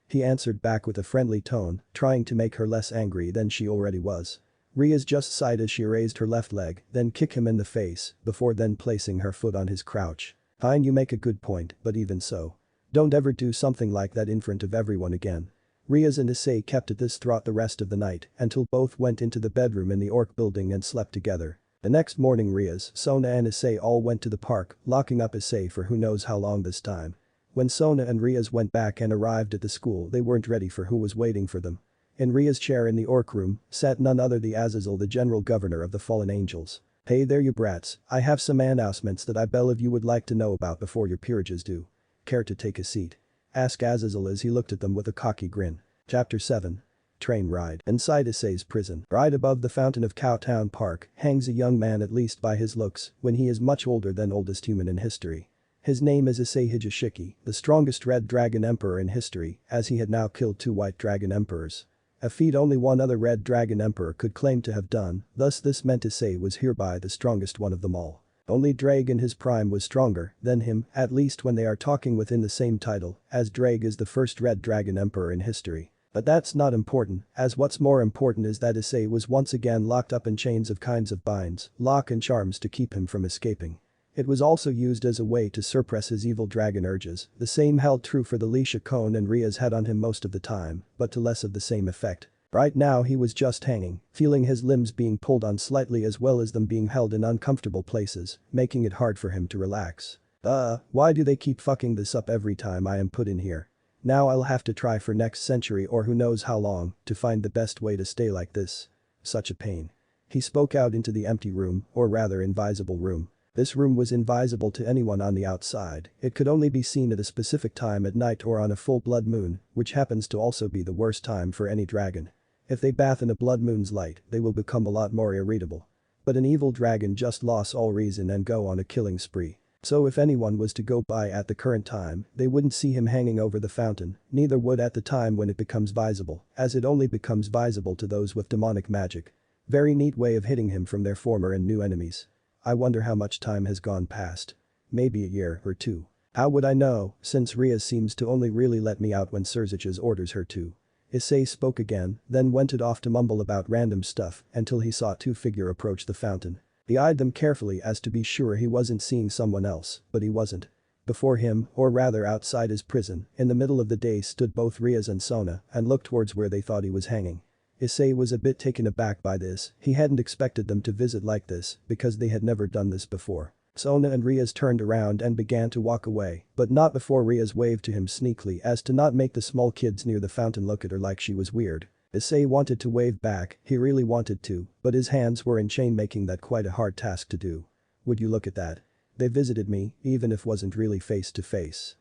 He answered back with a friendly tone, trying to make her less angry than she already was. Rias just sighed as she raised her left leg, then kicked him in the face, before then placing her foot on his crouch. Fine, you make a good point, but even so. Don't ever do something like that in front of everyone again. Rias and Issei kept at this throughout the rest of the night until both went into the bedroom in the orc building and slept together. The next morning Rias, Sona and Issei all went to the park, locking up Issei for who knows how long this time. When Sona and Rias went back and arrived at the school, they weren't ready for who was waiting for them. In Rias' chair in the orc room sat none other than Azazel, the general governor of the fallen angels. Hey there you brats, I have some announcements that I believe you would like to know about before your peerages do. Care to take a seat? Asked Azazel as he looked at them with a cocky grin. Chapter 7. Train ride. Inside Issei's prison, right above the fountain of Cowtown Park, hangs a young man, at least by his looks, when he is much older than oldest human in history. His name is Issei Hijishiki, the strongest red dragon emperor in history, as he had now killed 2 white dragon emperors. A feat only one other red dragon emperor could claim to have done, thus this meant Issei was hereby the strongest one of them all. Only Drake in his prime was stronger than him, at least when they are talking within the same title, as Drake is the first red dragon emperor in history. But that's not important, as what's more important is that Issei was once again locked up in chains of kinds of binds, lock and charms to keep him from escaping. It was also used as a way to suppress his evil dragon urges, the same held true for the leash Akon and Rias had on him most of the time, but to less of the same effect. Right now he was just hanging, feeling his limbs being pulled on slightly as well as them being held in uncomfortable places, making it hard for him to relax. Why do they keep fucking this up every time I am put in here? Now I'll have to try for next century or who knows how long to find the best way to stay like this. Such a pain. He spoke out into the empty room, or rather invisible room. This room was invisible to anyone on the outside, it could only be seen at a specific time at night or on a full blood moon, which happens to also be the worst time for any dragon. If they bath in a blood moon's light, they will become a lot more irritable. But an evil dragon just lost all reason and go on a killing spree. So if anyone was to go by at the current time, they wouldn't see him hanging over the fountain, neither would at the time when it becomes visible, as it only becomes visible to those with demonic magic. Very neat way of hitting him from their former and new enemies. I wonder how much time has gone past. Maybe a year or 2. How would I know, since Rias seems to only really let me out when Sirzechs orders her to. Issei spoke again, then went off to mumble about random stuff until he saw 2 figures approach the fountain. He eyed them carefully as to be sure he wasn't seeing someone else, but he wasn't. Before him, or rather outside his prison, in the middle of the day stood both Rias and Sona and looked towards where they thought he was hanging. Issei was a bit taken aback by this, he hadn't expected them to visit like this because they had never done this before. Sona and Rias turned around and began to walk away, but not before Rias waved to him sneakily as to not make the small kids near the fountain look at her like she was weird. Issei wanted to wave back, he really wanted to, but his hands were in chain, making that quite a hard task to do. Would you look at that? They visited me, even if wasn't really face to face.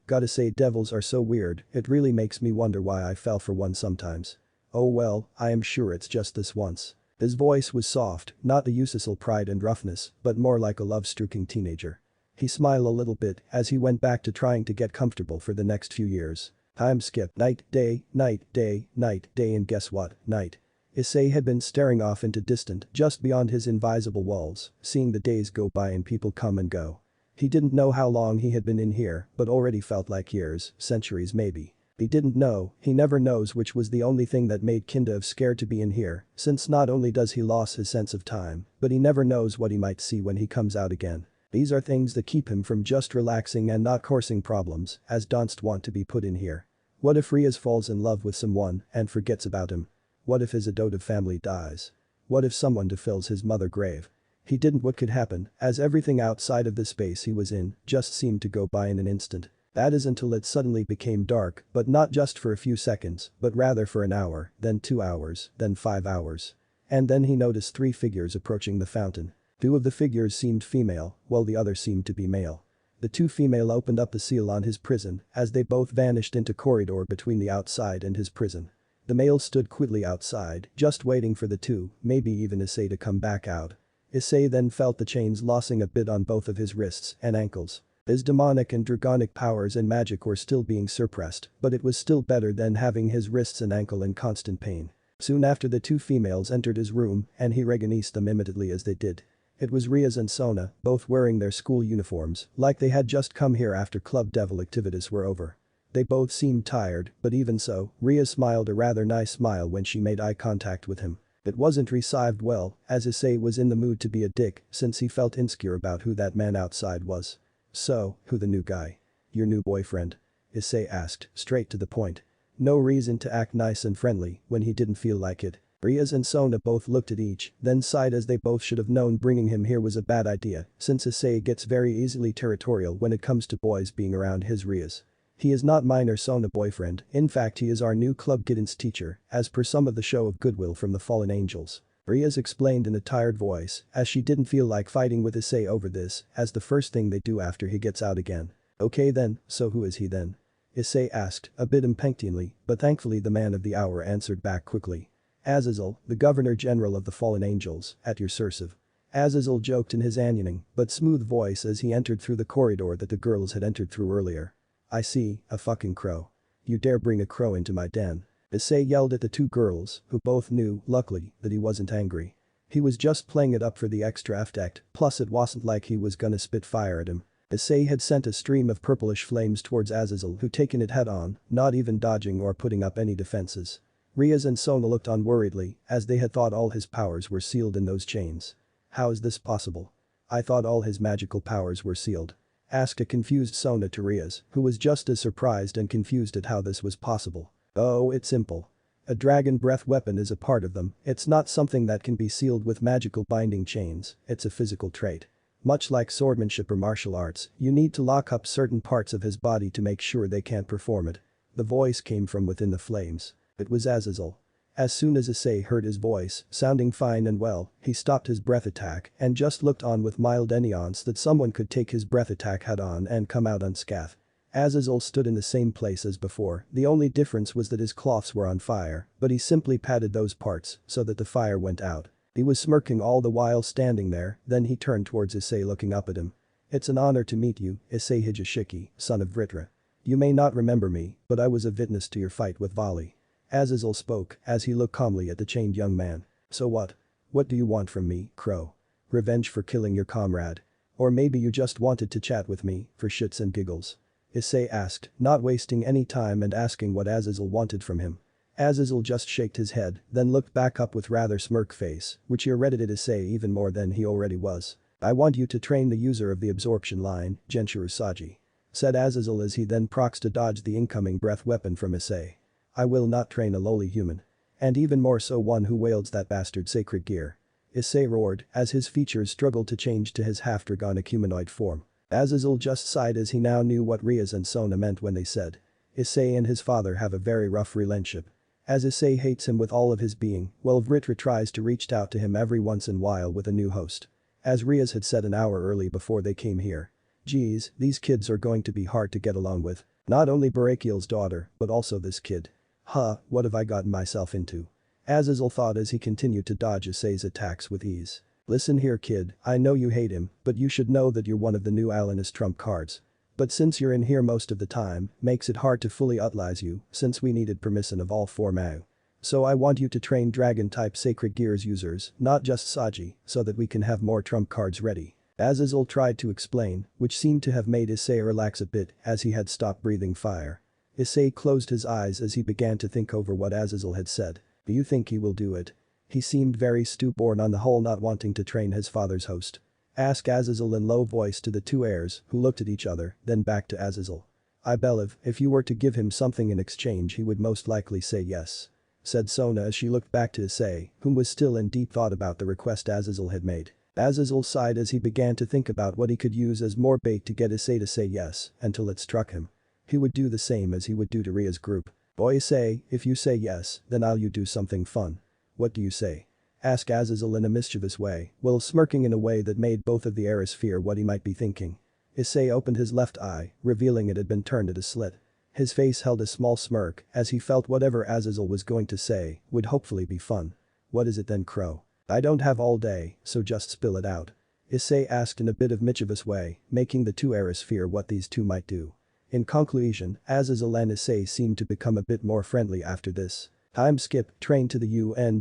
Gotta say devils are so weird, it really makes me wonder why I fell for one sometimes. Oh well, I am sure it's just this once. His voice was soft, not the usual pride and roughness, but more like a love-stricken teenager. He smiled a little bit as he went back to trying to get comfortable for the next few years. Time skipped. Night, day, and guess what? Night. Issei had been staring off into distant, just beyond his invisible walls, seeing the days go by and people come and go. He didn't know how long he had been in here, but already felt like years, centuries maybe. He didn't know, he never knows, which was the only thing that made kind of scared to be in here, since not only does he lose his sense of time, but he never knows what he might see when he comes out again. These are things that keep him from just relaxing and not causing problems, as don't want to be put in here. What if Rias falls in love with someone and forgets about him? What if his adoptive family dies? What if someone defills his mother grave? He didn't what could happen, as everything outside of the space he was in just seemed to go by in an instant. That is until it suddenly became dark, but not just for a few seconds, but rather for an hour, then 2 hours, then 5 hours. And then he noticed 3 figures approaching the fountain. 2 of the figures seemed female, while the other seemed to be male. The 2 female opened up the seal on his prison as they both vanished into corridor between the outside and his prison. The male stood quietly outside, just waiting for the 2, maybe even Issei to come back out. Issei then felt the chains loosening a bit on both of his wrists and ankles. His demonic and draconic powers and magic were still being suppressed, but it was still better than having his wrists and ankle in constant pain. Soon after the 2 females entered his room and he recognized them immediately as they did. It was Rias and Sona, both wearing their school uniforms, like they had just come here after Club Devil activities were over. They both seemed tired, but even so, Rias smiled a rather nice smile when she made eye contact with him. It wasn't received well, as Issei was in the mood to be a dick since he felt insecure about who that man outside was. So, who the new guy? Your new boyfriend? Issei asked, straight to the point. No reason to act nice and friendly when he didn't feel like it. Rias and Sona both looked at each, then sighed as they both should have known bringing him here was a bad idea, since Issei gets very easily territorial when it comes to boys being around his Rias. He is not mine or Sona boyfriend, in fact he is our new club guidance teacher, as per some of the show of goodwill from the fallen angels. Rias explained in a tired voice, as she didn't feel like fighting with Issei over this, as the first thing they do after he gets out again. Okay then, so who is he then? Issei asked, a bit impatiently, but thankfully the man of the hour answered back quickly. Azazel, the Governor General of the Fallen Angels, at your service. Azazel joked in his annoying but smooth voice as he entered through the corridor that the girls had entered through earlier. I see, a fucking crow. You dare bring a crow into my den. Issei yelled at the 2 girls, who both knew, luckily, that he wasn't angry. He was just playing it up for the extra effect, plus it wasn't like he was gonna spit fire at him. Issei had sent a stream of purplish flames towards Azazel who taken it head on, not even dodging or putting up any defenses. Rias and Sona looked on worriedly, as they had thought all his powers were sealed in those chains. How is this possible? I thought all his magical powers were sealed. Asked a confused Sona to Rias, who was just as surprised and confused at how this was possible. Oh, it's simple. A dragon breath weapon is a part of them, it's not something that can be sealed with magical binding chains, it's a physical trait. Much like swordmanship or martial arts, you need to lock up certain parts of his body to make sure they can't perform it. The voice came from within the flames. It was Azazel. As soon as Issei heard his voice, sounding fine and well, he stopped his breath attack and just looked on with mild annoyance that someone could take his breath attack head on and come out unscathed. Azazel stood in the same place as before, the only difference was that his cloths were on fire, but he simply patted those parts so that the fire went out. He was smirking all the while standing there, then he turned towards Issei looking up at him. It's an honor to meet you, Issei Hijishiki, son of Vritra. You may not remember me, but I was a witness to your fight with Vali. Azazel spoke as he looked calmly at the chained young man. So what? What do you want from me, Crow? Revenge for killing your comrade? Or maybe you just wanted to chat with me, for shits and giggles? Issei asked, not wasting any time and asking what Azazel wanted from him. Azazel just shook his head, then looked back up with rather smirk face, which irritated Issei even more than he already was. I want you to train the user of the absorption line, Genshiro Saji. Said Azazel as he then procs to dodge the incoming breath weapon from Issei. I will not train a lowly human. And even more so one who wields that bastard sacred gear. Issei roared as his features struggled to change to his half-dragonic humanoid form. Azazel just sighed as he now knew what Rias and Sona meant when they said. Issei and his father have a very rough relationship. As Issei hates him with all of his being, while Vritra tries to reach out to him every once in a while with a new host. As Rias had said an hour early before they came here. Geez, these kids are going to be hard to get along with. Not only Barakiel's daughter, but also this kid. Huh, what have I gotten myself into? Azazel thought as he continued to dodge Issei's attacks with ease. Listen here kid, I know you hate him, but you should know that you're one of the new Alienist trump cards. But since you're in here most of the time, makes it hard to fully utilize you, since we needed permission of all 4 Mao. So I want you to train dragon-type sacred gears users, not just Sanji, so that we can have more trump cards ready. Azazel tried to explain, which seemed to have made Issei relax a bit as he had stopped breathing fire. Issei closed his eyes as he began to think over what Azazel had said. Do you think he will do it? He seemed very stubborn on the whole, not wanting to train his father's host. Asked Azazel in low voice to the 2 heirs, who looked at each other, then back to Azazel. I believe if you were to give him something in exchange he would most likely say yes. Said Sona as she looked back to Issei, whom was still in deep thought about the request Azazel had made. Azazel sighed as he began to think about what he could use as more bait to get Issei to say yes, until it struck him. He would do the same as he would do to Ria's group. Boy Issei, if you say yes, then I'll you do something fun. What do you say? Asked Azazel in a mischievous way, while smirking in a way that made both of the heirs fear what he might be thinking. Issei opened his left eye, revealing it had been turned at a slit. His face held a small smirk as he felt whatever Azazel was going to say would hopefully be fun. What is it then, Crow? I don't have all day, so just spill it out. Issei asked in a bit of mischievous way, making the 2 heirs fear what these 2 might do. In conclusion, Azazel and Issei seemed to become a bit more friendly after this. Time skip, train to the UNDERWORLD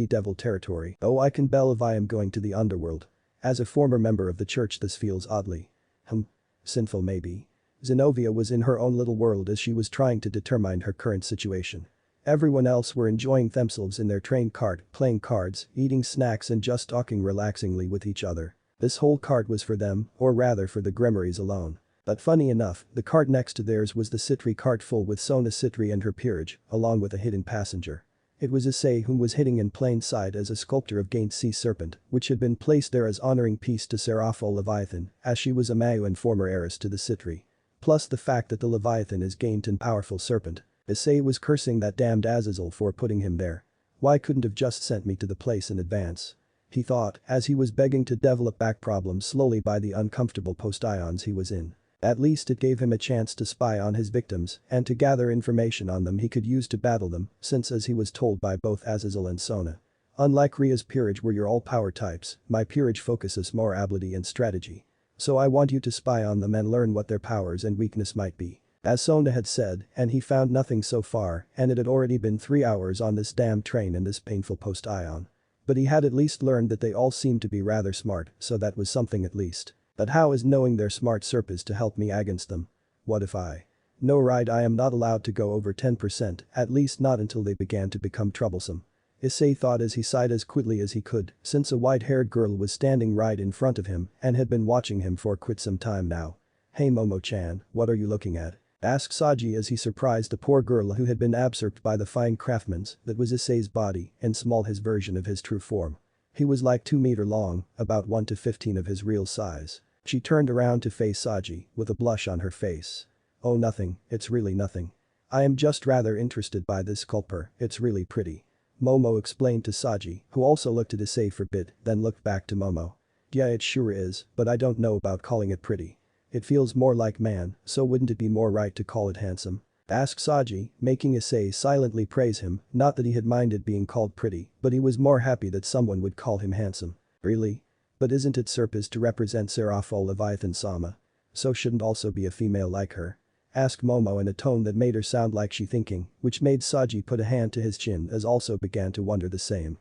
devil territory. Oh, I can believe I am going to the underworld. As a former member of the church this feels oddly. Sinful maybe. Zenobia was in her own little world as she was trying to determine her current situation. Everyone else were enjoying themselves in their train cart, playing cards, eating snacks and just talking relaxingly with each other. This whole cart was for them, or rather for the Gremories alone. But funny enough, the cart next to theirs was the Citri cart full with Sona Citri and her peerage, along with a hidden passenger. It was Issei whom was hiding in plain sight as a sculpture of Gained Sea Serpent, which had been placed there as honoring peace to Serapho Leviathan, as she was a Mayu and former heiress to the Citri. Plus the fact that the Leviathan is Gained and powerful serpent. Issei was cursing that damned Azazel for putting him there. Why couldn't have just sent me to the place in advance? He thought, as he was begging to develop back problems slowly by the uncomfortable post-ions he was in. At least it gave him a chance to spy on his victims and to gather information on them he could use to battle them, since as he was told by both Azazel and Sona. Unlike Ria's peerage where you're all power types, my peerage focuses more ability and strategy. So I want you to spy on them and learn what their powers and weakness might be. As Sona had said, and he found nothing so far, and it had already been 3 hours on this damn train in this painful post-ion. But he had at least learned that they all seemed to be rather smart, so that was something at least. But how is knowing they're smart serpents to help me against them? What if I? No right, I am not allowed to go over 10%, at least not until they began to become troublesome. Issei thought as he sighed as quickly as he could, since a white-haired girl was standing right in front of him and had been watching him for quite some time now. Hey Momo-chan, what are you looking at? Asked Sanji as he surprised the poor girl who had been absorbed by the fine craftsman's that was Issei's body and small his version of his true form. He was like 2 meter long, about 1 to 15 of his real size. She turned around to face Sanji with a blush on her face. Oh nothing, it's really nothing. I am just rather interested by this sculpture, it's really pretty. Momo explained to Sanji, who also looked at Issei for a bit, then looked back to Momo. Yeah it sure is, but I don't know about calling it pretty. It feels more like man, so wouldn't it be more right to call it handsome? Asked Sanji, making Issei silently praise him, not that he had minded being called pretty, but he was more happy that someone would call him handsome. Really? But isn't it Serpis to represent Serapho Leviathan-sama? So shouldn't also be a female like her? Asked Momo in a tone that made her sound like she thinking, which made Sanji put a hand to his chin as also began to wonder the same.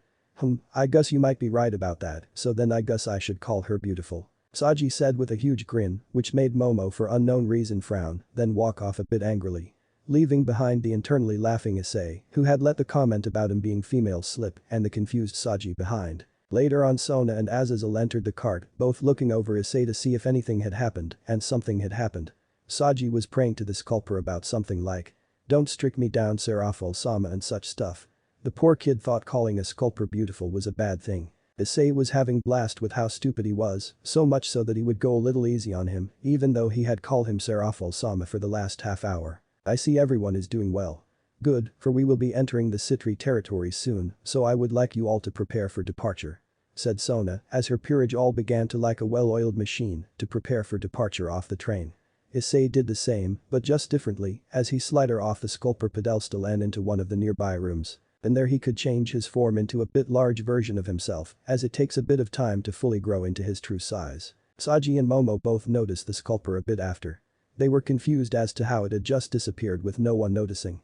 I guess you might be right about that, so then I guess I should call her beautiful. Sanji said with a huge grin, which made Momo for unknown reason frown, then walk off a bit angrily. Leaving behind the internally laughing Issei, who had let the comment about him being female slip, and the confused Sanji behind. Later on Sona and Azazel entered the cart, both looking over Issei to see if anything had happened, and something had happened. Sanji was praying to the sculptor about something like, "Don't strike me down Serapho-sama and such stuff." The poor kid thought calling a sculptor beautiful was a bad thing. Issei was having blast with how stupid he was, so much so that he would go a little easy on him, even though he had called him Serapho-sama for the last half hour. I see everyone is doing well. Good, for we will be entering the Citri territory soon, so I would like you all to prepare for departure. Said Sona, as her peerage all began to like a well-oiled machine, to prepare for departure off the train. Issei did the same, but just differently, as he slid her off the sculptor pedestal and into one of the nearby rooms. And there he could change his form into a bit large version of himself, as it takes a bit of time to fully grow into his true size. Sanji and Momo both noticed the sculptor a bit after. They were confused as to how it had just disappeared with no one noticing.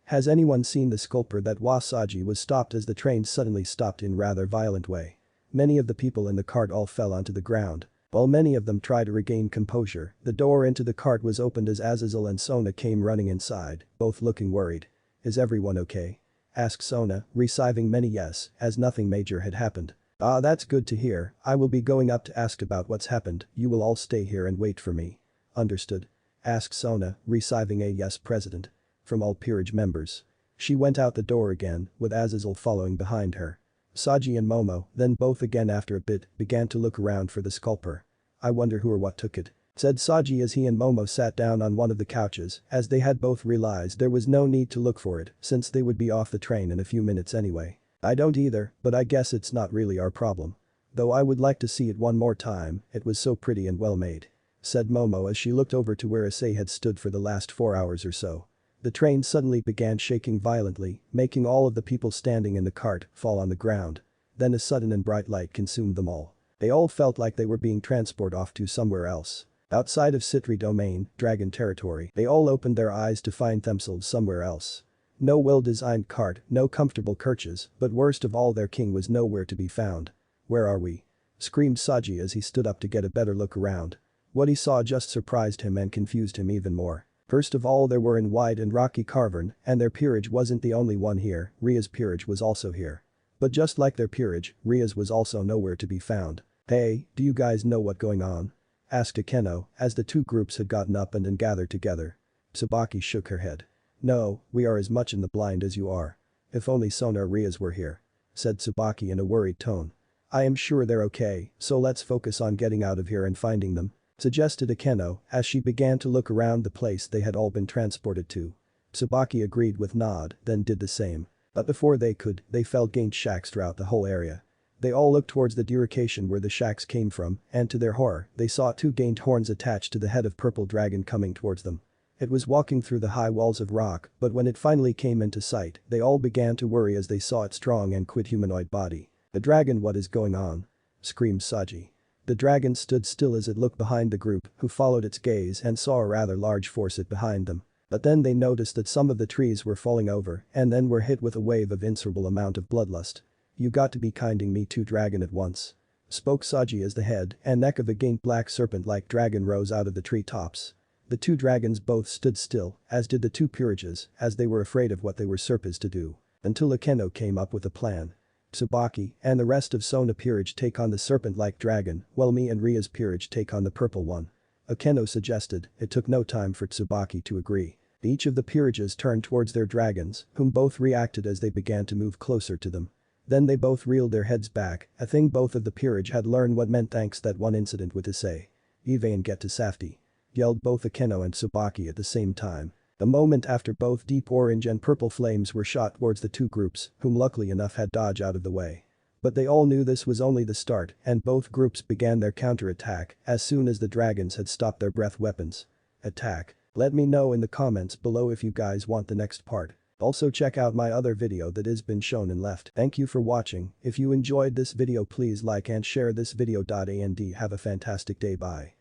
Has anyone seen the sculptor that was? Sanji was stopped as the train suddenly stopped in rather violent way. Many of the people in the cart all fell onto the ground. While many of them tried to regain composure, the door into the cart was opened as Azazel and Sona came running inside, both looking worried. "Is everyone okay?" asked Sona, receiving many yes, as nothing major had happened. "Ah, that's good to hear. I will be going up to ask about what's happened. You will all stay here and wait for me." "Understood?" asked Sona, receiving a yes president from all peerage members. She went out the door again, with Azazel following behind her. Sanji and Momo, then both again after a bit, began to look around for the sculptor. "I wonder who or what took it," said Sanji as he and Momo sat down on one of the couches, as they had both realized there was no need to look for it since they would be off the train in a few minutes anyway. "I don't either, but I guess it's not really our problem. Though I would like to see it one more time, it was so pretty and well made," said Momo as she looked over to where Issei had stood for the last 4 hours or so. The train suddenly began shaking violently, making all of the people standing in the cart fall on the ground. Then a sudden and bright light consumed them all. They all felt like they were being transported off to somewhere else. Outside of Citri domain, dragon territory, they all opened their eyes to find themselves somewhere else. No well-designed cart, no comfortable couches, but worst of all their king was nowhere to be found. "Where are we?" screamed Sanji as he stood up to get a better look around. What he saw just surprised him and confused him even more. First of all, there were in wide and rocky cavern, and their peerage wasn't the only one here, Rias' peerage was also here. But just like their peerage, Rias was also nowhere to be found. "Hey, do you guys know what's going on?" asked Akeno, as the two groups had gotten up and gathered together. Tsubaki shook her head. "No, we are as much in the blind as you are. If only Sona or Rias were here," said Tsubaki in a worried tone. "I am sure they're okay, so let's focus on getting out of here and finding them," suggested Akeno as she began to look around the place they had all been transported to. Tsubaki agreed with nod, then did the same. But before they could, they felt gained shacks throughout the whole area. They all looked towards the direction where the shacks came from, and to their horror, they saw 2 gained horns attached to the head of purple dragon coming towards them. It was walking through the high walls of rock, but when it finally came into sight, they all began to worry as they saw its strong and quick humanoid body. "The dragon, what is going on?" screamed Sanji. The dragon stood still as it looked behind the group, who followed its gaze and saw a rather large force behind them. But then they noticed that some of the trees were falling over and then were hit with a wave of insuperable amount of bloodlust. "You got to be kinding me to dragon at once," spoke Sanji as the head and neck of a gained black serpent-like dragon rose out of the tree tops. The 2 dragons both stood still, as did the 2 peerages, as they were afraid of what they were supposed to do. Until Akeno came up with a plan. "Tsubaki and the rest of Sona peerage take on the serpent-like dragon, while me and Ria's peerage take on the purple one," Akeno suggested. It took no time for Tsubaki to agree. Each of the peerages turned towards their dragons, whom both reacted as they began to move closer to them. Then they both reeled their heads back, a thing both of the peerage had learned what meant thanks that one incident with Issei. "Eve and get to safety," yelled both Akeno and Tsubaki at the same time. The moment after, both deep orange and purple flames were shot towards the 2 groups, whom luckily enough had dodged out of the way. But they all knew this was only the start, and both groups began their counterattack as soon as the dragons had stopped their breath weapons. Attack. Let me know in the comments below if you guys want the next part. Also check out my other video that has been shown and left. Thank you for watching. If you enjoyed this video, please like and share this video. And have a fantastic day. Bye.